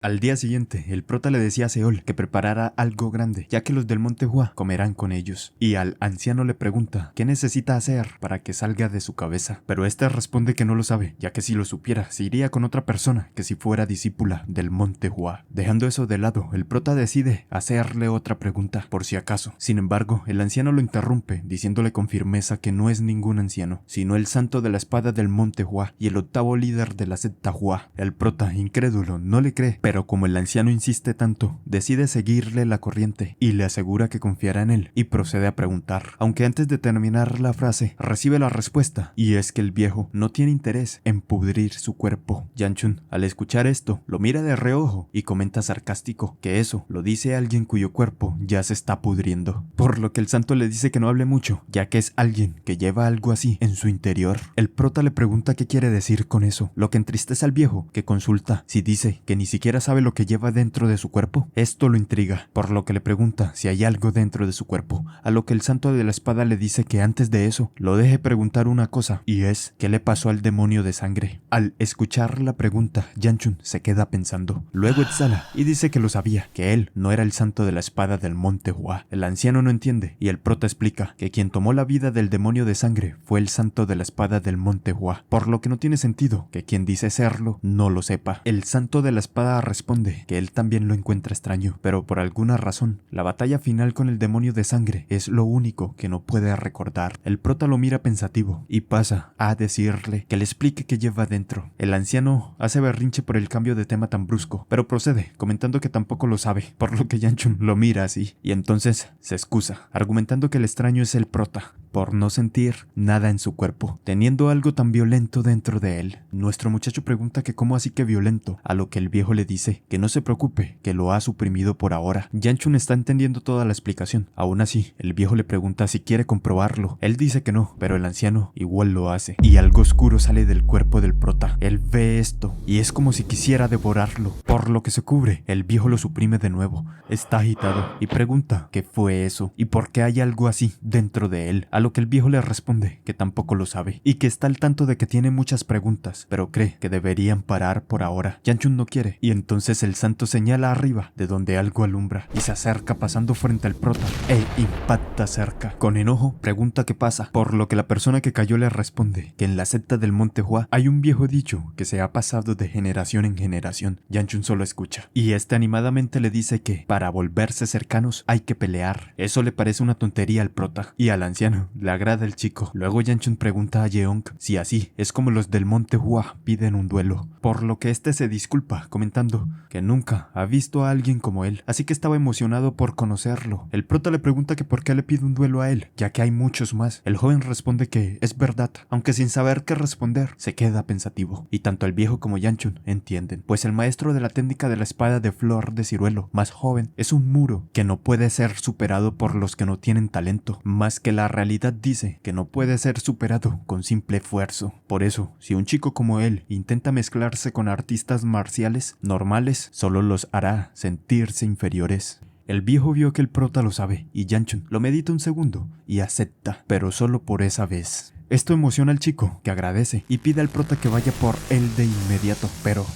Al día siguiente, el prota le decía a Seol que preparara algo grande, ya que los del monte Hua comerán con ellos, y al anciano le pregunta qué necesita hacer para que salga de su cabeza, pero este responde que no lo sabe, ya que si lo supiera se iría con otra persona que si fuera discípula del monte Hua. Dejando eso de lado, el prota decide hacerle otra pregunta, por si acaso. Sin embargo, el anciano lo interrumpe, diciéndole con firmeza que no es ningún anciano, sino el santo de la espada del monte Hua y el octavo líder de la secta Hua. El prota, incrédulo, no le cree, pero como el anciano insiste tanto, decide seguirle la corriente y le asegura que confiará en él, y procede a preguntar, aunque antes de terminar la frase recibe la respuesta, y es que el viejo no tiene interés en pudrir su cuerpo. Yanchun, al escuchar esto, lo mira de reojo y comenta sarcástico que eso lo dice alguien cuyo cuerpo ya se está pudriendo, por lo que el santo le dice que no hable mucho, ya que es alguien que lleva algo así en su interior. El prota le pregunta qué quiere decir con eso, lo que entristece al viejo, que consulta si dice que ni siquiera sabe lo que lleva dentro de su cuerpo. Esto lo intriga, por lo que le pregunta si hay algo dentro de su cuerpo, a lo que el santo de la espada le dice que antes de eso lo deje preguntar una cosa, y es ¿qué le pasó al demonio de sangre? Al escuchar la pregunta, Yanchun se queda pensando, luego exhala y dice que lo sabía, que él no era el santo de la espada del monte Hua. El anciano no entiende y el prota explica que quien tomó la vida del demonio de sangre fue el santo de la espada del monte Hua, por lo que no tiene sentido que quien dice serlo no lo sepa. El santo de la espada responde que él también lo encuentra extraño, pero por alguna razón, la batalla final con el demonio de sangre es lo único que no puede recordar. El prota lo mira pensativo y pasa a decirle que le explique qué lleva dentro. El anciano hace berrinche por el cambio de tema tan brusco, pero procede, comentando que tampoco lo sabe, por lo que Yanchun lo mira así, y entonces se excusa, argumentando que el extraño es el prota, por no sentir nada en su cuerpo, teniendo algo tan violento dentro de él. Nuestro muchacho pregunta que cómo así que violento, a lo que el viejo le dice que no se preocupe, que lo ha suprimido por ahora. Yanchun está entendiendo toda la explicación. Aún así, el viejo le pregunta si quiere comprobarlo. Él dice que no, pero el anciano igual lo hace, y algo oscuro sale del cuerpo del prota. Él ve esto, y es como si quisiera devorarlo, por lo que se cubre. El viejo lo suprime de nuevo. Está agitado, y pregunta qué fue eso, y por qué hay algo así dentro de él, a lo que el viejo le responde que tampoco lo sabe, y que está al tanto de que tiene muchas preguntas, pero cree que deberían parar por ahora. Yanchun no quiere, y entonces el santo señala arriba, de donde algo alumbra, y se acerca pasando frente al prota, e impacta cerca. Con enojo, pregunta qué pasa, por lo que la persona que cayó le responde que en la secta del monte Hua hay un viejo dicho que se ha pasado de generación en generación. Yanchun solo escucha, y este animadamente le dice que para volverse cercanos hay que pelear. Eso le parece una tontería al prota, y al anciano le agrada el chico. Luego Yanchun pregunta a Yeong si así es como los del Monte Hua piden un duelo, por lo que este se disculpa comentando que nunca ha visto a alguien como él, así que estaba emocionado por conocerlo. El prota le pregunta que por qué le pide un duelo a él, ya que hay muchos más. El joven responde que es verdad, aunque sin saber qué responder, se queda pensativo. Y tanto el viejo como Yanchun entienden, pues el maestro de la técnica de la espada de flor de ciruelo, más joven, es un muro que no puede ser superado por los que no tienen talento, más que la realidad dice que no puede ser superado con simple esfuerzo. Por eso, si un chico como él intenta mezclarse con artistas marciales normales, solo los hará sentirse inferiores. El viejo vio que el prota lo sabe y Yanchun lo medita un segundo y acepta, pero solo por esa vez. Esto emociona al chico, que agradece y pide al prota que vaya por él de inmediato, pero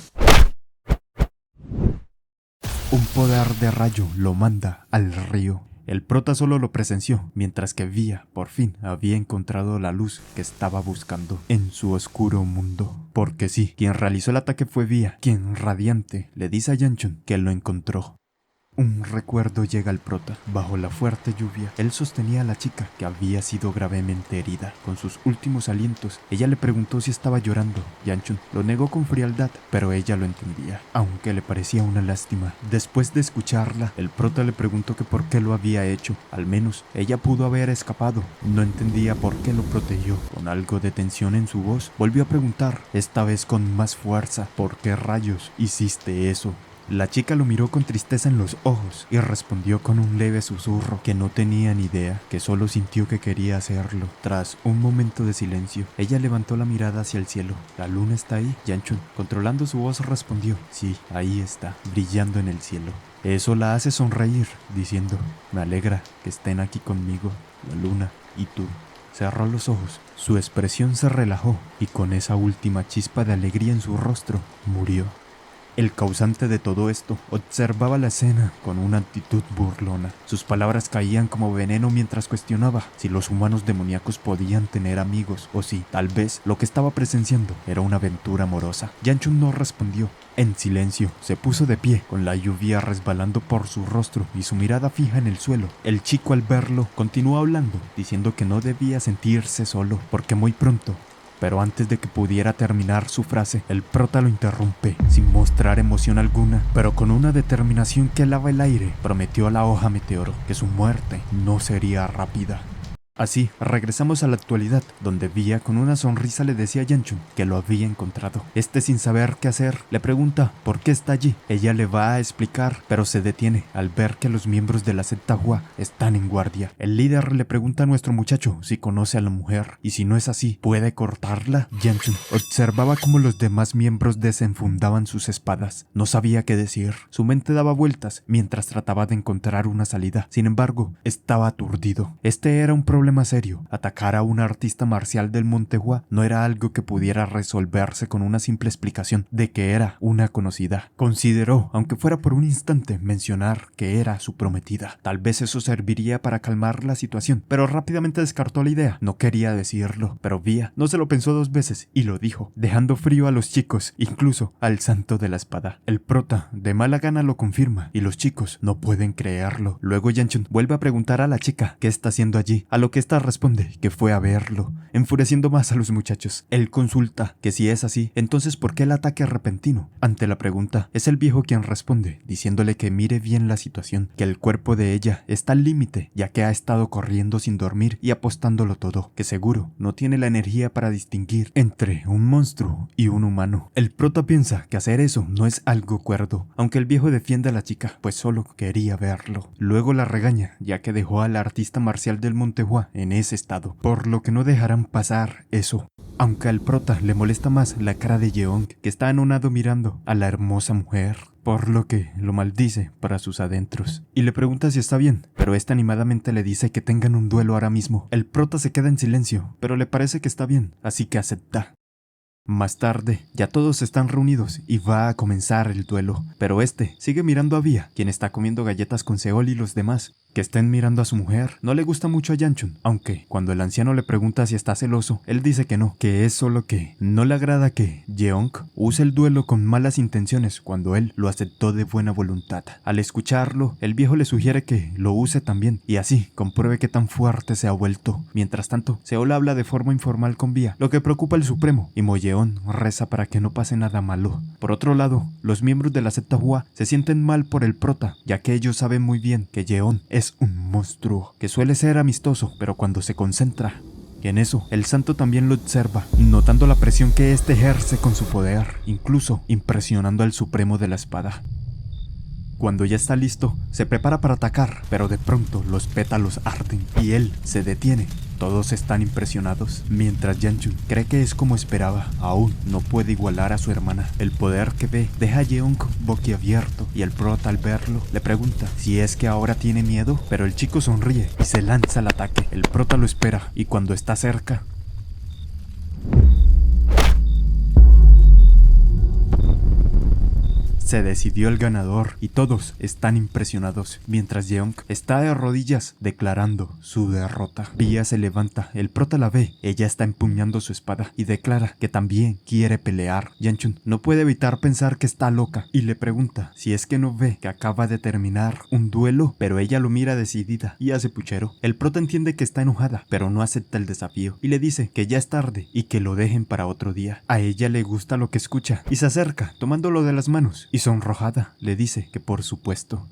un poder de rayo lo manda al río. El prota solo lo presenció, mientras que Vía por fin había encontrado la luz que estaba buscando en su oscuro mundo. Porque sí, quien realizó el ataque fue Vía, quien radiante le dice a Yanchun que lo encontró. Un recuerdo llega al prota. Bajo la fuerte lluvia, él sostenía a la chica que había sido gravemente herida. Con sus últimos alientos, ella le preguntó si estaba llorando. Yanchun lo negó con frialdad, pero ella lo entendía, aunque le parecía una lástima. Después de escucharla, el prota le preguntó que por qué lo había hecho. Al menos, ella pudo haber escapado. No entendía por qué lo protegió. Con algo de tensión en su voz, volvió a preguntar, esta vez con más fuerza, ¿por qué rayos hiciste eso? La chica lo miró con tristeza en los ojos y respondió con un leve susurro que no tenía ni idea, que solo sintió que quería hacerlo. Tras un momento de silencio, ella levantó la mirada hacia el cielo. ¿La luna está ahí? Yanchun, controlando su voz, respondió, sí, ahí está, brillando en el cielo. Eso la hace sonreír, diciendo, me alegra que estén aquí conmigo, la luna y tú. Cerró los ojos, su expresión se relajó y con esa última chispa de alegría en su rostro, murió. El causante de todo esto observaba la escena con una actitud burlona. Sus palabras caían como veneno mientras cuestionaba si los humanos demoníacos podían tener amigos o si, tal vez, lo que estaba presenciando era una aventura amorosa. Yanchun no respondió. En silencio, se puso de pie, con la lluvia resbalando por su rostro y su mirada fija en el suelo. El chico, al verlo, continuó hablando, diciendo que no debía sentirse solo, porque muy pronto... Pero antes de que pudiera terminar su frase, el prota lo interrumpe, sin mostrar emoción alguna, pero con una determinación que helaba el aire, prometió a la hoja meteoro que su muerte no sería rápida. Así, regresamos a la actualidad, donde Vía con una sonrisa le decía a Yanchun que lo había encontrado. Este, sin saber qué hacer, le pregunta por qué está allí. Ella le va a explicar, pero se detiene al ver que los miembros de la secta Hua están en guardia. El líder le pregunta a nuestro muchacho si conoce a la mujer, y si no es así, ¿puede cortarla? Yanchun observaba cómo los demás miembros desenfundaban sus espadas. No sabía qué decir. Su mente daba vueltas mientras trataba de encontrar una salida. Sin embargo, estaba aturdido. Este era un problema serio. Atacar a un artista marcial del Monte Hua no era algo que pudiera resolverse con una simple explicación de que era una conocida. Consideró, aunque fuera por un instante, mencionar que era su prometida. Tal vez eso serviría para calmar la situación, pero rápidamente descartó la idea. No quería decirlo, pero Vía no se lo pensó dos veces y lo dijo, dejando frío a los chicos, incluso al santo de la espada. El prota de mala gana lo confirma y los chicos no pueden creerlo. Luego Yanchun vuelve a preguntar a la chica qué está haciendo allí, a lo que esta responde que fue a verlo, enfureciendo más a los muchachos. Él consulta que si es así, entonces ¿por qué el ataque repentino? Ante la pregunta, es el viejo quien responde, diciéndole que mire bien la situación, que el cuerpo de ella está al límite, ya que ha estado corriendo sin dormir y apostándolo todo, que seguro no tiene la energía para distinguir entre un monstruo y un humano. El prota piensa que hacer eso no es algo cuerdo, aunque el viejo defiende a la chica, pues solo quería verlo. Luego la regaña, ya que dejó al artista marcial del Monte Hua en ese estado, por lo que no dejarán pasar eso. Aunque al prota le molesta más la cara de Yeong, que está anonado mirando a la hermosa mujer, por lo que lo maldice para sus adentros. Y le pregunta si está bien, pero este animadamente le dice que tengan un duelo ahora mismo. El prota se queda en silencio, pero le parece que está bien, así que acepta. Más tarde, ya todos están reunidos y va a comenzar el duelo, pero este sigue mirando a Vía, quien está comiendo galletas con Seol y los demás. que estén mirando a su mujer no le gusta mucho a Yanchun, aunque cuando el anciano le pregunta si está celoso, él dice que no, que es solo que no le agrada que Jeong use el duelo con malas intenciones cuando él lo aceptó de buena voluntad. Al escucharlo, el viejo le sugiere que lo use también y así compruebe qué tan fuerte se ha vuelto. Mientras tanto, Seol habla de forma informal con Bia, lo que preocupa al Supremo, y Moyeon reza para que no pase nada malo. Por otro lado, los miembros de la secta Hua se sienten mal por el prota, ya que ellos saben muy bien que Yeon es un monstruo, que suele ser amistoso, pero cuando se concentra. Y en eso, el santo también lo observa, notando la presión que éste ejerce con su poder, incluso impresionando al Supremo de la Espada. Cuando ya está listo, se prepara para atacar, pero de pronto los pétalos arden y él se detiene. Todos están impresionados, mientras Yanchun cree que es como esperaba. Aún no puede igualar a su hermana. El poder que ve deja a Jeong boquiabierto y el prota al verlo le pregunta si es que ahora tiene miedo, pero el chico sonríe y se lanza al ataque. El prota lo espera y cuando está cerca, se decidió el ganador y todos están impresionados, mientras Jeong está de rodillas declarando su derrota. Bia se levanta, el prota la ve, ella está empuñando su espada y declara que también quiere pelear. Yanchun no puede evitar pensar que está loca y le pregunta si es que no ve que acaba de terminar un duelo, pero ella lo mira decidida y hace puchero. El prota entiende que está enojada, pero no acepta el desafío y le dice que ya es tarde y que lo dejen para otro día. A ella le gusta lo que escucha y se acerca tomándolo de las manos y sonrojada le dice que por supuesto.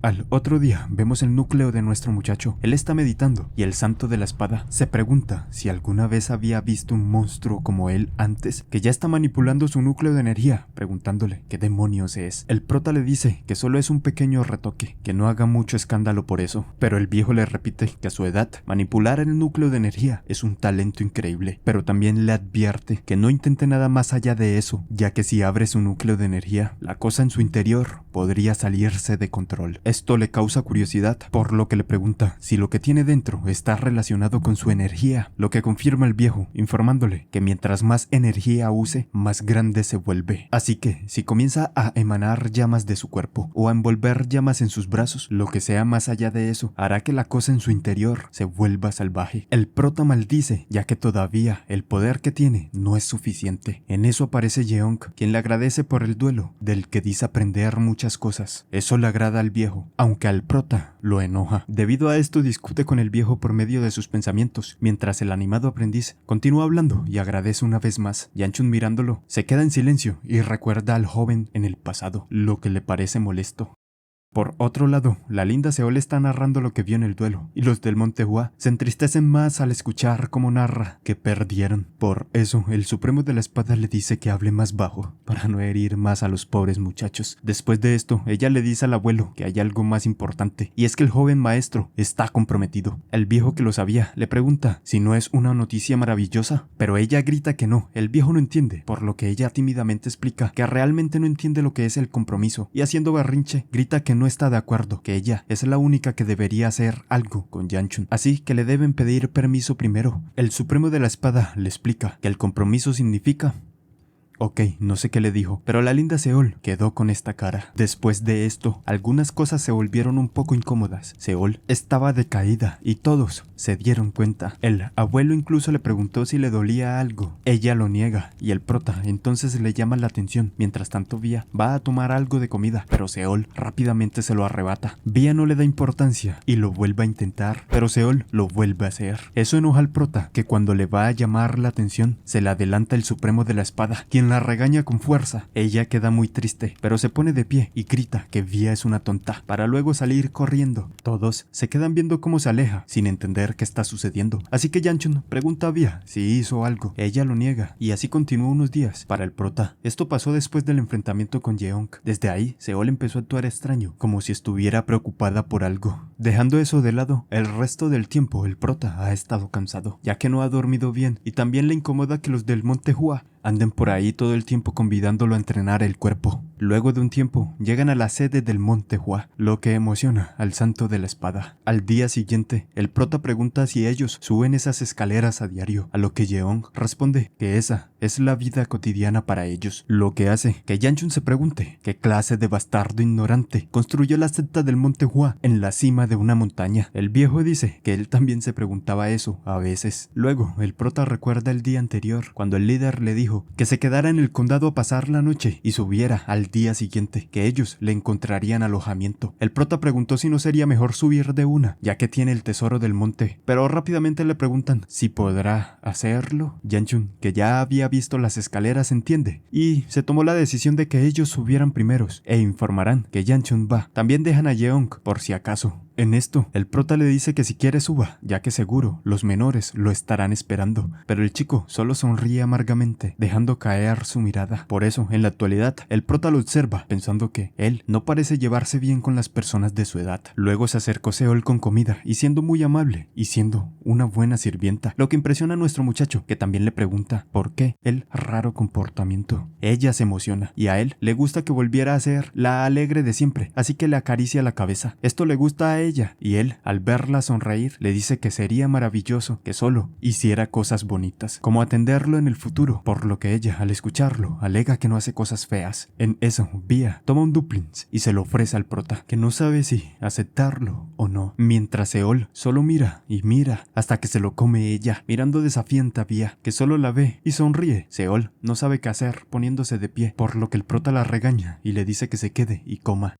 Al otro día vemos el núcleo de nuestro muchacho. Él está meditando y el santo de la espada se pregunta si alguna vez había visto un monstruo como él antes, que ya está manipulando su núcleo de energía, preguntándole qué demonios es. El prota le dice que solo es un pequeño retoque, que no haga mucho escándalo por eso, pero el viejo le repite que a su edad manipular el núcleo de energía es un talento increíble, pero también le advierte que no intente nada más allá de eso, ya que si abre su núcleo de energía, la cosa en su interior podría salirse de control. Esto le causa curiosidad, por lo que le pregunta si lo que tiene dentro está relacionado con su energía, lo que confirma el viejo, informándole que mientras más energía use, más grande se vuelve. Así que, si comienza a emanar llamas de su cuerpo, o a envolver llamas en sus brazos, lo que sea más allá de eso, hará que la cosa en su interior se vuelva salvaje. El prota maldice, ya que todavía el poder que tiene no es suficiente. En eso aparece Jeong, quien le agradece por el duelo, del que dice aprender muchas cosas. Eso le agrada al viejo, aunque al prota lo enoja. Debido a esto discute con el viejo por medio de sus pensamientos, mientras el animado aprendiz continúa hablando y agradece una vez más. Yanchun mirándolo, se queda en silencio y recuerda al joven en el pasado, lo que le parece molesto. Por otro lado, la linda Seol está narrando lo que vio en el duelo, y los del Monte Hua se entristecen más al escuchar cómo narra que perdieron. Por eso, el Supremo de la Espada le dice que hable más bajo, para no herir más a los pobres muchachos. Después de esto, ella le dice al abuelo que hay algo más importante, y es que el joven maestro está comprometido. El viejo, que lo sabía, le pregunta si no es una noticia maravillosa, pero ella grita que no. El viejo no entiende, por lo que ella tímidamente explica que realmente no entiende lo que es el compromiso, y haciendo berrinche, grita que no está de acuerdo, que ella es la única que debería hacer algo con Yanchun, así que le deben pedir permiso primero. El Supremo de la Espada le explica que el compromiso significa... Ok, no sé qué le dijo, pero la linda Seol quedó con esta cara. Después de esto, algunas cosas se volvieron un poco incómodas. Seol estaba decaída y todos se dieron cuenta. El abuelo incluso le preguntó si le dolía algo. Ella lo niega y el prota entonces le llama la atención. Mientras tanto, Bia va a tomar algo de comida, pero Seol rápidamente se lo arrebata. Bia no le da importancia y lo vuelve a intentar, pero Seol lo vuelve a hacer. Eso enoja al prota, que cuando le va a llamar la atención, se le adelanta el Supremo de la Espada, quien la regaña con fuerza. Ella queda muy triste, pero se pone de pie y grita que Bia es una tonta, para luego salir corriendo. Todos se quedan viendo cómo se aleja, sin entender qué está sucediendo. Así que Yanchun pregunta a Bia si hizo algo. Ella lo niega, y así continuó unos días. Para el prota, esto pasó después del enfrentamiento con Jeong. Desde ahí, Seol empezó a actuar extraño, como si estuviera preocupada por algo. Dejando eso de lado, el resto del tiempo el prota ha estado cansado, ya que no ha dormido bien, y también le incomoda que los del Monte Hua anden por ahí todo el tiempo convidándolo a entrenar el cuerpo. Luego de un tiempo, llegan a la sede del Monte Hua, lo que emociona al santo de la espada. Al día siguiente, el prota pregunta si ellos suben esas escaleras a diario, a lo que Jeong responde que esa es la vida cotidiana para ellos, lo que hace que Yanchun se pregunte qué clase de bastardo ignorante construyó la secta del Monte Hua en la cima de una montaña. El viejo dice que él también se preguntaba eso a veces. Luego, el prota recuerda el día anterior, cuando el líder le dijo que se quedara en el condado a pasar la noche y subiera al día siguiente, que ellos le encontrarían alojamiento. El prota preguntó si no sería mejor subir de una, ya que tiene el tesoro del monte, pero rápidamente le preguntan si podrá hacerlo. Yanchun, que ya había visto las escaleras, entiende y se tomó la decisión de que ellos subieran primeros e informarán que Yanchun va. También dejan a Yeong por si acaso. En esto, el prota le dice que si quiere suba, ya que seguro los menores lo estarán esperando, pero el chico solo sonríe amargamente, dejando caer su mirada. Por eso, en la actualidad, el prota lo observa, pensando que él no parece llevarse bien con las personas de su edad. Luego se acercó Seol con comida, y siendo muy amable, y siendo una buena sirvienta, lo que impresiona a nuestro muchacho, que también le pregunta por qué el raro comportamiento. Ella se emociona, y a él le gusta que volviera a ser la alegre de siempre, así que le acaricia la cabeza. Esto le gusta a ella, y él, al verla sonreír, le dice que sería maravilloso que solo hiciera cosas bonitas, como atenderlo en el futuro, por lo que ella, al escucharlo, alega que no hace cosas feas. En eso, Vía toma un dumplings y se lo ofrece al prota, que no sabe si aceptarlo o no, mientras Seol solo mira y mira hasta que se lo come ella, mirando desafiante a Vía, que solo la ve y sonríe. Seol no sabe qué hacer, poniéndose de pie, por lo que el prota la regaña y le dice que se quede y coma.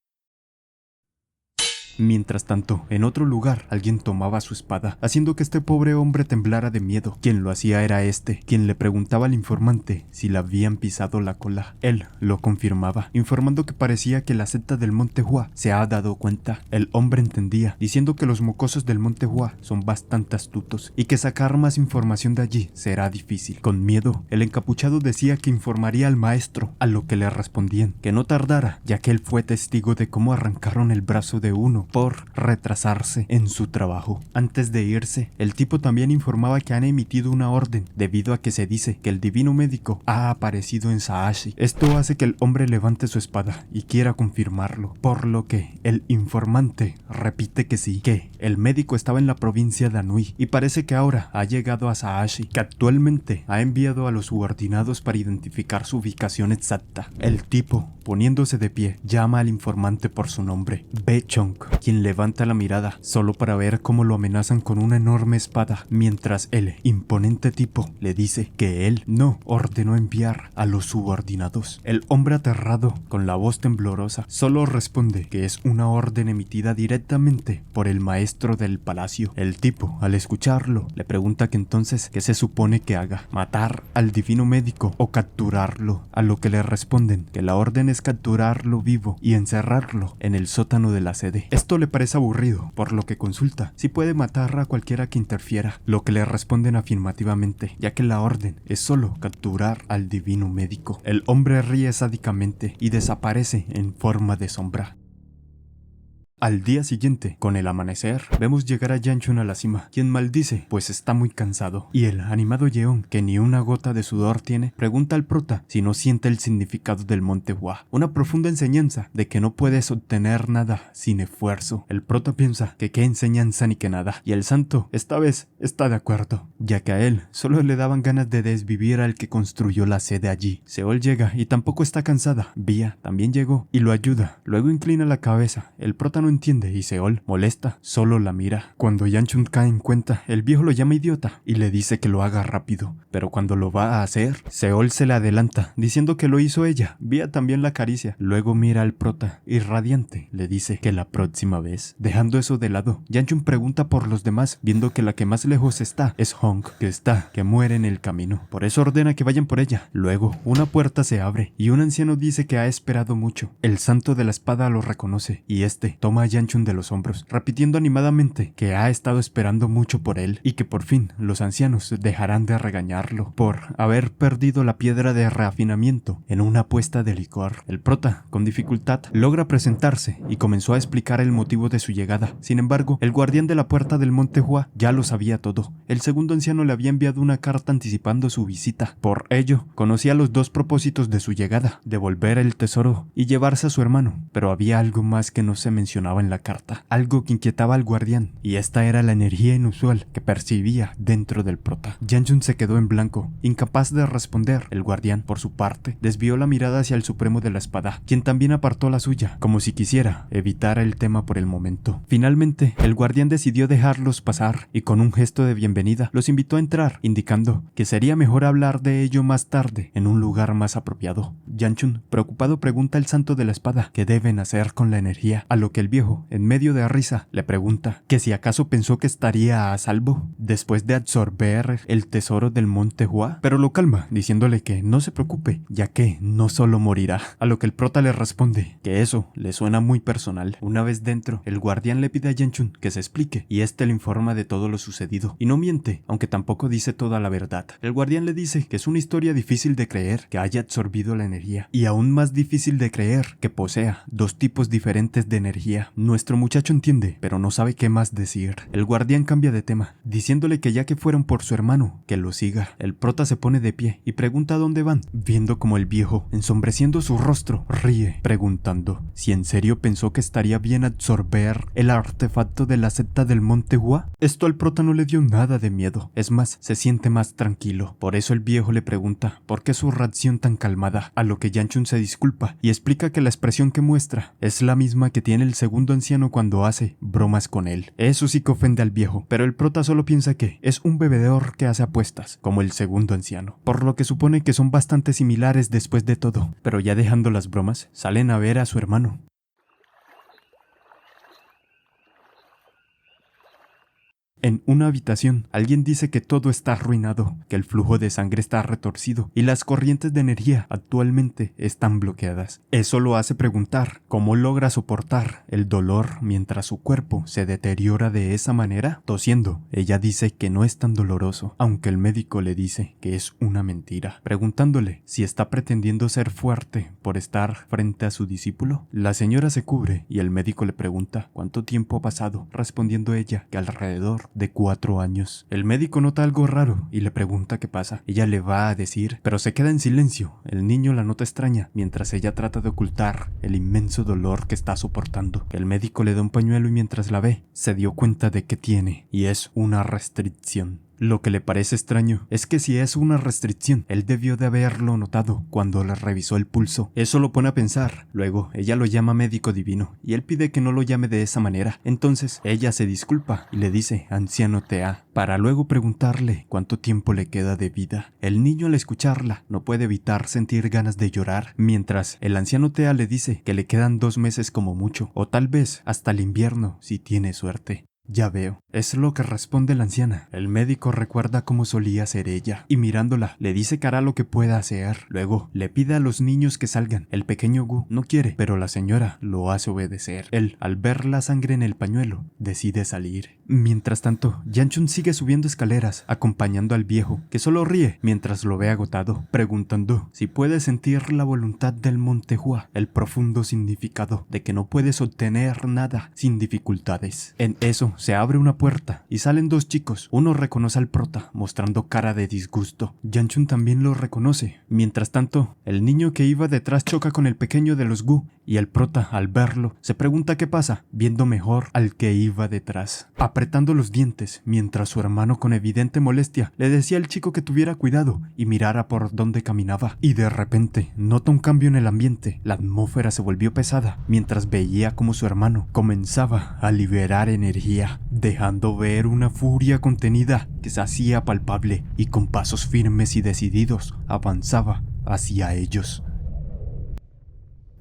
Mientras tanto, en otro lugar, alguien tomaba su espada, haciendo que este pobre hombre temblara de miedo. Quien lo hacía era quien le preguntaba al informante si le habían pisado la cola. Él lo confirmaba, informando que parecía que la secta del Monte Hua se ha dado cuenta. El hombre entendía, diciendo que los mocosos del Monte Hua son bastante astutos y que sacar más información de allí será difícil. Con miedo, el encapuchado decía que informaría al maestro, a lo que le respondían que no tardara, ya que él fue testigo de cómo arrancaron el brazo de uno por retrasarse en su trabajo. Antes de irse, el tipo también informaba que han emitido una orden, debido a que se dice que el divino médico ha aparecido en Saashi. Esto hace que el hombre levante su espada y quiera confirmarlo, por lo que el informante repite que sí, que el médico estaba en la provincia de Anhui y parece que ahora ha llegado a Saashi, que actualmente ha enviado a los subordinados para identificar su ubicación exacta. El tipo, poniéndose de pie, llama al informante por su nombre, Bae-chong, quien levanta la mirada solo para ver cómo lo amenazan con una enorme espada, mientras el imponente tipo le dice que él no ordenó enviar a los subordinados. El hombre, aterrado, con la voz temblorosa, solo responde que es una orden emitida directamente por el maestro del palacio. El tipo, al escucharlo, le pregunta que entonces qué se supone que haga, matar al divino médico o capturarlo, a lo que le responden que la orden es capturarlo vivo y encerrarlo en el sótano de la sede. Esto le parece aburrido, por lo que consulta si puede matar a cualquiera que interfiera, lo que le responden afirmativamente, ya que la orden es solo capturar al divino médico. El hombre ríe sádicamente y desaparece en forma de sombra. Al día siguiente, con el amanecer, vemos llegar a Yanchun a la cima, quien maldice pues está muy cansado, y el animado Yeon, que ni una gota de sudor tiene, pregunta al prota si no siente el significado del Monte Hua, una profunda enseñanza de que no puedes obtener nada sin esfuerzo. El prota piensa que qué enseñanza ni que nada, y el santo esta vez está de acuerdo, ya que a él solo le daban ganas de desvivir al que construyó la sede allí. Seol llega y tampoco está cansada. Vía también llegó y lo ayuda, luego inclina la cabeza. El prota no entiende y Seol, molesta, solo la mira. Cuando Yanchun cae en cuenta, el viejo lo llama idiota y le dice que lo haga rápido, pero cuando lo va a hacer, Seol se le adelanta, diciendo que lo hizo ella. Vía también la acaricia, luego mira al prota y radiante le dice que la próxima vez. Dejando eso de lado, Yanchun pregunta por los demás, viendo que la que más lejos está es Hong, que muere en el camino. Por eso ordena que vayan por ella. Luego, una puerta se abre y un anciano dice que ha esperado mucho. El santo de la espada lo reconoce y toma a Yanchun de los hombros, repitiendo animadamente que ha estado esperando mucho por él y que por fin los ancianos dejarán de regañarlo por haber perdido la piedra de reafinamiento en una apuesta de licor. El prota, con dificultad, logra presentarse y comenzó a explicar el motivo de su llegada. Sin embargo, el guardián de la puerta del Monte Hua ya lo sabía todo. El segundo anciano le había enviado una carta anticipando su visita. Por ello, conocía los dos propósitos de su llegada: devolver el tesoro y llevarse a su hermano. Pero había algo más que no se mencionaba mencionaba en la carta, algo que inquietaba al guardián, y esta era la energía inusual que percibía dentro del prota. Yanjun se quedó en blanco, incapaz de responder. El guardián, por su parte, desvió la mirada hacia el Supremo de la Espada, quien también apartó la suya, como si quisiera evitar el tema por el momento. Finalmente, el guardián decidió dejarlos pasar y con un gesto de bienvenida los invitó a entrar, indicando que sería mejor hablar de ello más tarde, en un lugar más apropiado. Yanjun, preocupado, pregunta al Santo de la Espada qué deben hacer con la energía, a lo que el viejo, en medio de risa, le pregunta que si acaso pensó que estaría a salvo después de absorber el tesoro del Monte Hua, pero lo calma, diciéndole que no se preocupe, ya que no solo morirá, a lo que el prota le responde que eso le suena muy personal. Una vez dentro, el guardián le pide a Yanjun que se explique, y este le informa de todo lo sucedido, y no miente, aunque tampoco dice toda la verdad. El guardián le dice que es una historia difícil de creer que haya absorbido la energía, y aún más difícil de creer que posea dos tipos diferentes de energía. Nuestro muchacho entiende, pero no sabe qué más decir. El guardián cambia de tema, diciéndole que ya que fueron por su hermano, que lo siga. El prota se pone de pie y pregunta a dónde van, viendo como el viejo, ensombreciendo su rostro, ríe, preguntando si en serio pensó que estaría bien absorber el artefacto de la secta del Monte Hua. Esto al prota no le dio nada de miedo, es más, se siente más tranquilo. Por eso el viejo le pregunta por qué su reacción tan calmada, a lo que Yanjun se disculpa y explica que la expresión que muestra es la misma que tiene el segundo anciano cuando hace bromas con él. Eso sí que ofende al viejo, pero el prota solo piensa que es un bebedor que hace apuestas, como el segundo anciano, por lo que supone que son bastante similares después de todo. Pero ya dejando las bromas, salen a ver a su hermano. En una habitación, alguien dice que todo está arruinado, que el flujo de sangre está retorcido y las corrientes de energía actualmente están bloqueadas. Eso lo hace preguntar cómo logra soportar el dolor mientras su cuerpo se deteriora de esa manera. Tosiendo, ella dice que no es tan doloroso, aunque el médico le dice que es una mentira, preguntándole si está pretendiendo ser fuerte por estar frente a su discípulo. La señora se cubre y el médico le pregunta cuánto tiempo ha pasado, respondiendo ella que alrededor de 4 años. El médico nota algo raro y le pregunta qué pasa. Ella le va a decir, pero se queda en silencio. El niño la nota extraña mientras ella trata de ocultar el inmenso dolor que está soportando. El médico le da un pañuelo y mientras la ve, se dio cuenta de que tiene, y es una restricción. Lo que le parece extraño es que si es una restricción, él debió de haberlo notado cuando le revisó el pulso. Eso lo pone a pensar. Luego, ella lo llama médico divino y él pide que no lo llame de esa manera. Entonces, ella se disculpa y le dice anciano Tea, para luego preguntarle cuánto tiempo le queda de vida. El niño, al escucharla, no puede evitar sentir ganas de llorar, mientras el anciano Tea le dice que le quedan 2 meses como mucho, o tal vez hasta el invierno si tiene suerte. Ya veo, es lo que responde la anciana. El médico recuerda cómo solía ser ella, y mirándola, le dice que hará lo que pueda hacer. Luego, le pide a los niños que salgan. El pequeño Gu no quiere, pero la señora lo hace obedecer. Él, al ver la sangre en el pañuelo, decide salir. Mientras tanto, Yanjun sigue subiendo escaleras, acompañando al viejo, que solo ríe mientras lo ve agotado, preguntando si puede sentir la voluntad del Monte Hua, el profundo significado de que no puedes obtener nada sin dificultades. En eso, se abre una puerta y salen 2 chicos. Uno reconoce al prota, mostrando cara de disgusto. Yanjun también lo reconoce. Mientras tanto, el niño que iba detrás choca con el pequeño de los Gu, y el prota, al verlo, se pregunta qué pasa, viendo mejor al que iba detrás, apretando los dientes, mientras su hermano, con evidente molestia, le decía al chico que tuviera cuidado y mirara por dónde caminaba. Y de repente, nota un cambio en el ambiente. La atmósfera se volvió pesada, mientras veía como su hermano comenzaba a liberar energía, dejando ver una furia contenida que se hacía palpable y con pasos firmes y decididos avanzaba hacia ellos.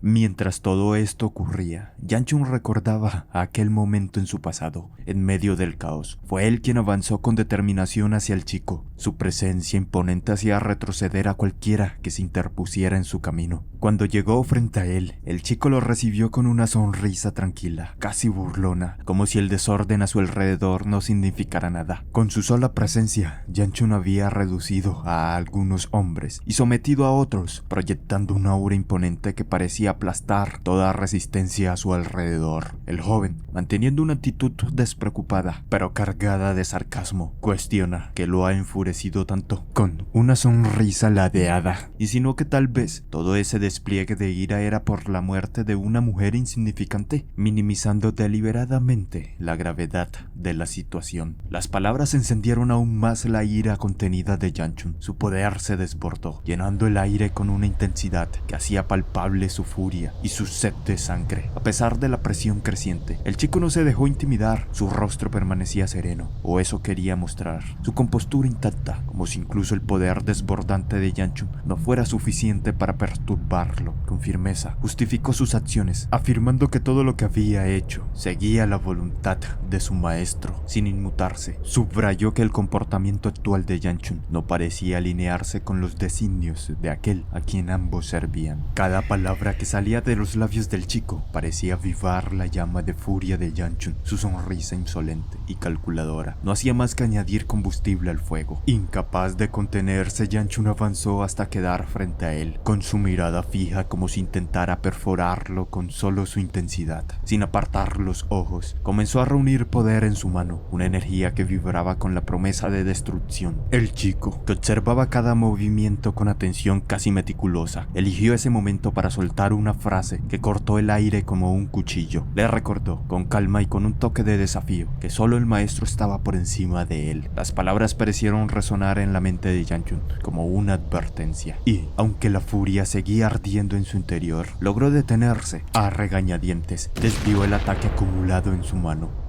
Mientras todo esto ocurría, Yanjun recordaba aquel momento en su pasado, en medio del caos. Fue él quien avanzó con determinación hacia el chico. Su presencia imponente hacía retroceder a cualquiera que se interpusiera en su camino. Cuando llegó frente a él, el chico lo recibió con una sonrisa tranquila, casi burlona, como si el desorden a su alrededor no significara nada. Con su sola presencia, Yanjun había reducido a algunos hombres y sometido a otros, proyectando una aura imponente que parecía aplastar toda resistencia a su alrededor. El joven, manteniendo una actitud despreocupada, pero cargada de sarcasmo, cuestiona qué lo ha enfurecido tanto. Con una sonrisa ladeada, insinuó que tal vez todo ese despliegue de ira era por la muerte de una mujer insignificante, minimizando deliberadamente la gravedad de la situación. Las palabras encendieron aún más la ira contenida de Yanchun. Su poder se desbordó, llenando el aire con una intensidad que hacía palpable su furia y su sed de sangre. A pesar de la presión creciente, el chico no se dejó intimidar. Su rostro permanecía sereno, o eso quería mostrar, su compostura intacta, como si incluso el poder desbordante de Yanchun no fuera suficiente para perturbarlo. Con firmeza, justificó sus acciones, afirmando que todo lo que había hecho seguía la voluntad de su maestro, sin inmutarse. Subrayó que el comportamiento actual de Yanchun no parecía alinearse con los designios de aquel a quien ambos servían. Cada palabra que salía de los labios del chico parecía avivar la llama de furia de Yanchun. Su sonrisa insolente y calculadora no hacía más que añadir combustible al fuego. Incapaz de contenerse, Yanchun avanzó hasta quedar frente a él, con su mirada fija como si intentara perforarlo con solo su intensidad. Sin apartar los ojos, comenzó a reunir poder en su mano, una energía que vibraba con la promesa de destrucción. El chico, que observaba cada movimiento con atención casi meticulosa, eligió ese momento para soltar una frase que cortó el aire como un cuchillo. Le recordó, con calma y con un toque de desafío, que solo el maestro estaba por encima de él. Las palabras parecieron resonar en la mente de Yanchun como una advertencia, y, aunque la furia seguía ardiendo en su interior, logró detenerse. A regañadientes, desvió el ataque acumulado en su mano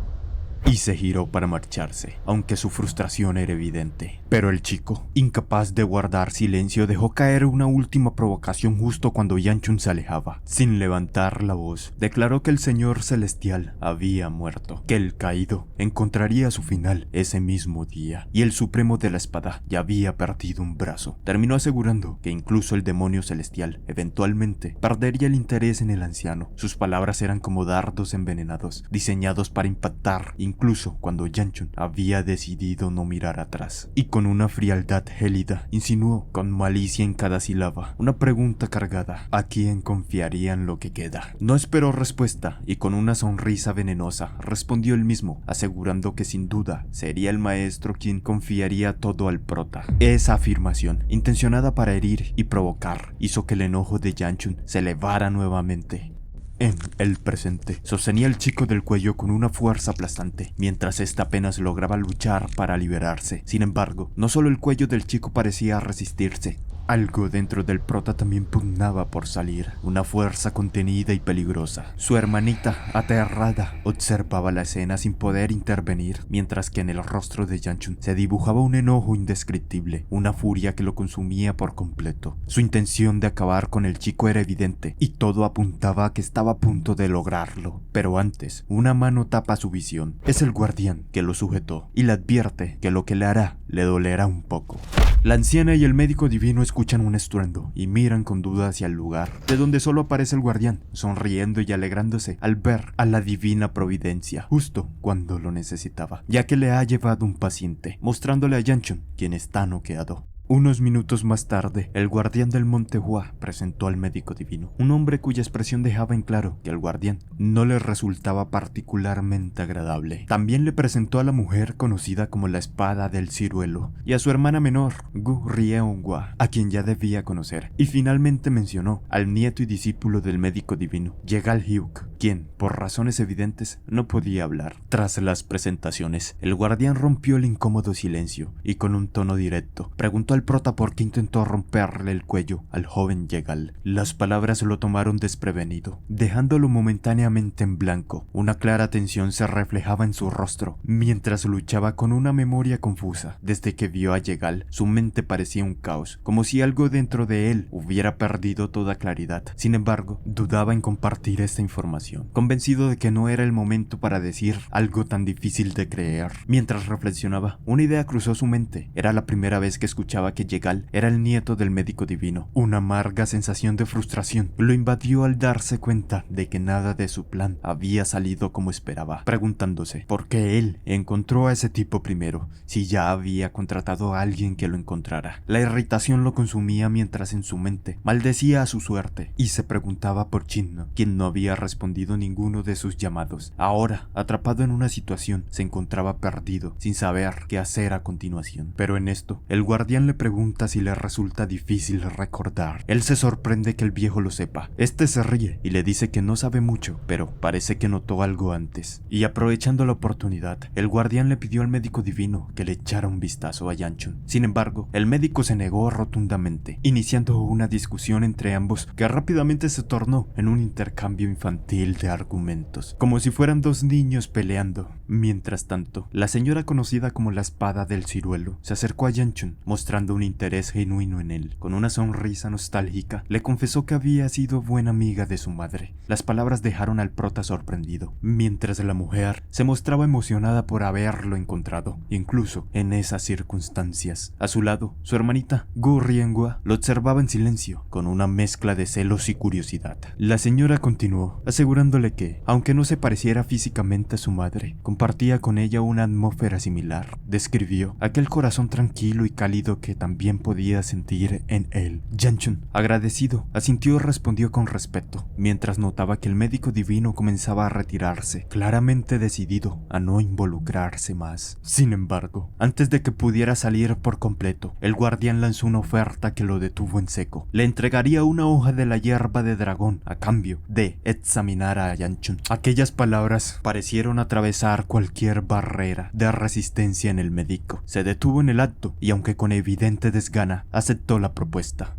y se giró para marcharse, aunque su frustración era evidente. Pero el chico, incapaz de guardar silencio, dejó caer una última provocación justo cuando Yanchun se alejaba. Sin levantar la voz, declaró que el señor celestial había muerto, que el caído encontraría su final ese mismo día, y el supremo de la espada ya había perdido un brazo. Terminó asegurando que incluso el demonio celestial eventualmente perdería el interés en el anciano. Sus palabras eran como dardos envenenados, diseñados para impactar incluso cuando Yanchun había decidido no mirar atrás. Y con una frialdad gélida, insinuó con malicia en cada sílaba una pregunta cargada: ¿a quién confiarían lo que queda? No esperó respuesta y con una sonrisa venenosa respondió él mismo, asegurando que sin duda sería el maestro quien confiaría todo al prota. Esa afirmación, intencionada para herir y provocar, hizo que el enojo de Yanchun se elevara nuevamente. En el presente, sostenía el chico del cuello con una fuerza aplastante, mientras ésta apenas lograba luchar para liberarse. Sin embargo, no solo el cuello del chico parecía resistirse. Algo dentro del prota también pugnaba por salir, una fuerza contenida y peligrosa. Su hermanita, aterrada, observaba la escena sin poder intervenir, mientras que en el rostro de Yanchun se dibujaba un enojo indescriptible, una furia que lo consumía por completo. Su intención de acabar con el chico era evidente, y todo apuntaba a que estaba a punto de lograrlo. Pero antes, una mano tapa su visión. Es el guardián que lo sujetó, y le advierte que lo que le hará le dolerá un poco. La anciana y el médico divino escuchan un estruendo y miran con duda hacia el lugar, de donde solo aparece el guardián, sonriendo y alegrándose al ver a la divina providencia, justo cuando lo necesitaba, ya que le ha llevado un paciente, mostrándole a Yanchun, quien está noqueado. Unos minutos más tarde, el guardián del Monte Hua presentó al médico divino, un hombre cuya expresión dejaba en claro que al guardián no le resultaba particularmente agradable. También le presentó a la mujer conocida como la Espada del Ciruelo y a su hermana menor, Gu Rieonghua, a quien ya debía conocer, y finalmente mencionó al nieto y discípulo del médico divino, Yegal Hyuk, quien, por razones evidentes, no podía hablar. Tras las presentaciones, el guardián rompió el incómodo silencio y con un tono directo preguntó al prota por qué intentó romperle el cuello al joven Yegal. Las palabras lo tomaron desprevenido, dejándolo momentáneamente en blanco. Una clara tensión se reflejaba en su rostro, mientras luchaba con una memoria confusa. Desde que vio a Yegal, su mente parecía un caos, como si algo dentro de él hubiera perdido toda claridad. Sin embargo, dudaba en compartir esta información. situación, convencido de que no era el momento para decir algo tan difícil de creer. Mientras reflexionaba, una idea cruzó su mente. Era la primera vez que escuchaba que Yegal era el nieto del médico divino. Una amarga sensación de frustración lo invadió al darse cuenta de que nada de su plan había salido como esperaba, preguntándose por qué él encontró a ese tipo primero, si ya había contratado a alguien que lo encontrara. La irritación lo consumía mientras en su mente maldecía a su suerte y se preguntaba por Chinno, quien no había respondido ninguno de sus llamados. Ahora, atrapado en una situación, se encontraba perdido, sin saber qué hacer a continuación. Pero en esto, el guardián le pregunta si le resulta difícil recordar. Él se sorprende que el viejo lo sepa. Este se ríe y le dice que no sabe mucho, pero parece que notó algo antes. Y aprovechando la oportunidad, el guardián le pidió al médico divino que le echara un vistazo a Yanchun. Sin embargo, el médico se negó rotundamente, iniciando una discusión entre ambos que rápidamente se tornó en un intercambio infantil de argumentos, como si fueran dos niños peleando. Mientras tanto, la señora conocida como la espada del ciruelo se acercó a Yanchun, mostrando un interés genuino en él. Con una sonrisa nostálgica, le confesó que había sido buena amiga de su madre. Las palabras dejaron al prota sorprendido, mientras la mujer se mostraba emocionada por haberlo encontrado, incluso en esas circunstancias. A su lado, su hermanita, Gu Riengua, lo observaba en silencio, con una mezcla de celos y curiosidad. La señora continuó, asegurándole que, aunque no se pareciera físicamente a su madre, compartía con ella una atmósfera similar. Describió aquel corazón tranquilo y cálido que también podía sentir en él. Yanchun, agradecido, asintió y respondió con respeto, mientras notaba que el médico divino comenzaba a retirarse, claramente decidido a no involucrarse más. Sin embargo, antes de que pudiera salir por completo, el guardián lanzó una oferta que lo detuvo en seco. Le entregaría una hoja de la hierba de dragón a cambio de examinar a Yanchun. Aquellas palabras parecieron atravesar cualquier barrera de resistencia en el médico. Se detuvo en el acto y, aunque con evidente desgana, aceptó la propuesta.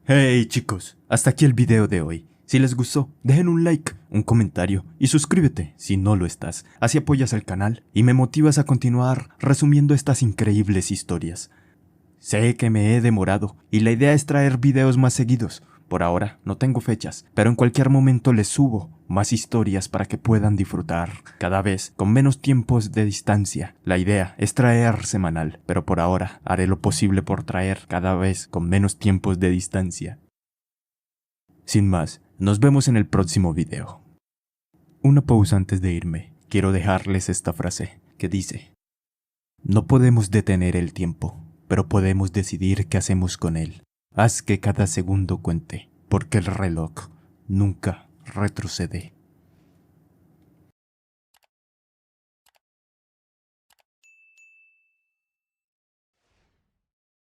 Hey chicos, hasta aquí el video de hoy. Si les gustó, dejen un like, un comentario y suscríbete si no lo estás. Así apoyas el canal y me motivas a continuar resumiendo estas increíbles historias. Sé que me he demorado y la idea es traer videos más seguidos. Por ahora no tengo fechas, pero en cualquier momento les subo más historias para que puedan disfrutar, cada vez con menos tiempos de distancia. La idea es traer semanal, pero por ahora haré lo posible por traer cada vez con menos tiempos de distancia. Sin más, nos vemos en el próximo video. Una pausa antes de irme. Quiero dejarles esta frase que dice: no podemos detener el tiempo, pero podemos decidir qué hacemos con él. Haz que cada segundo cuente, porque el reloj nunca retrocede.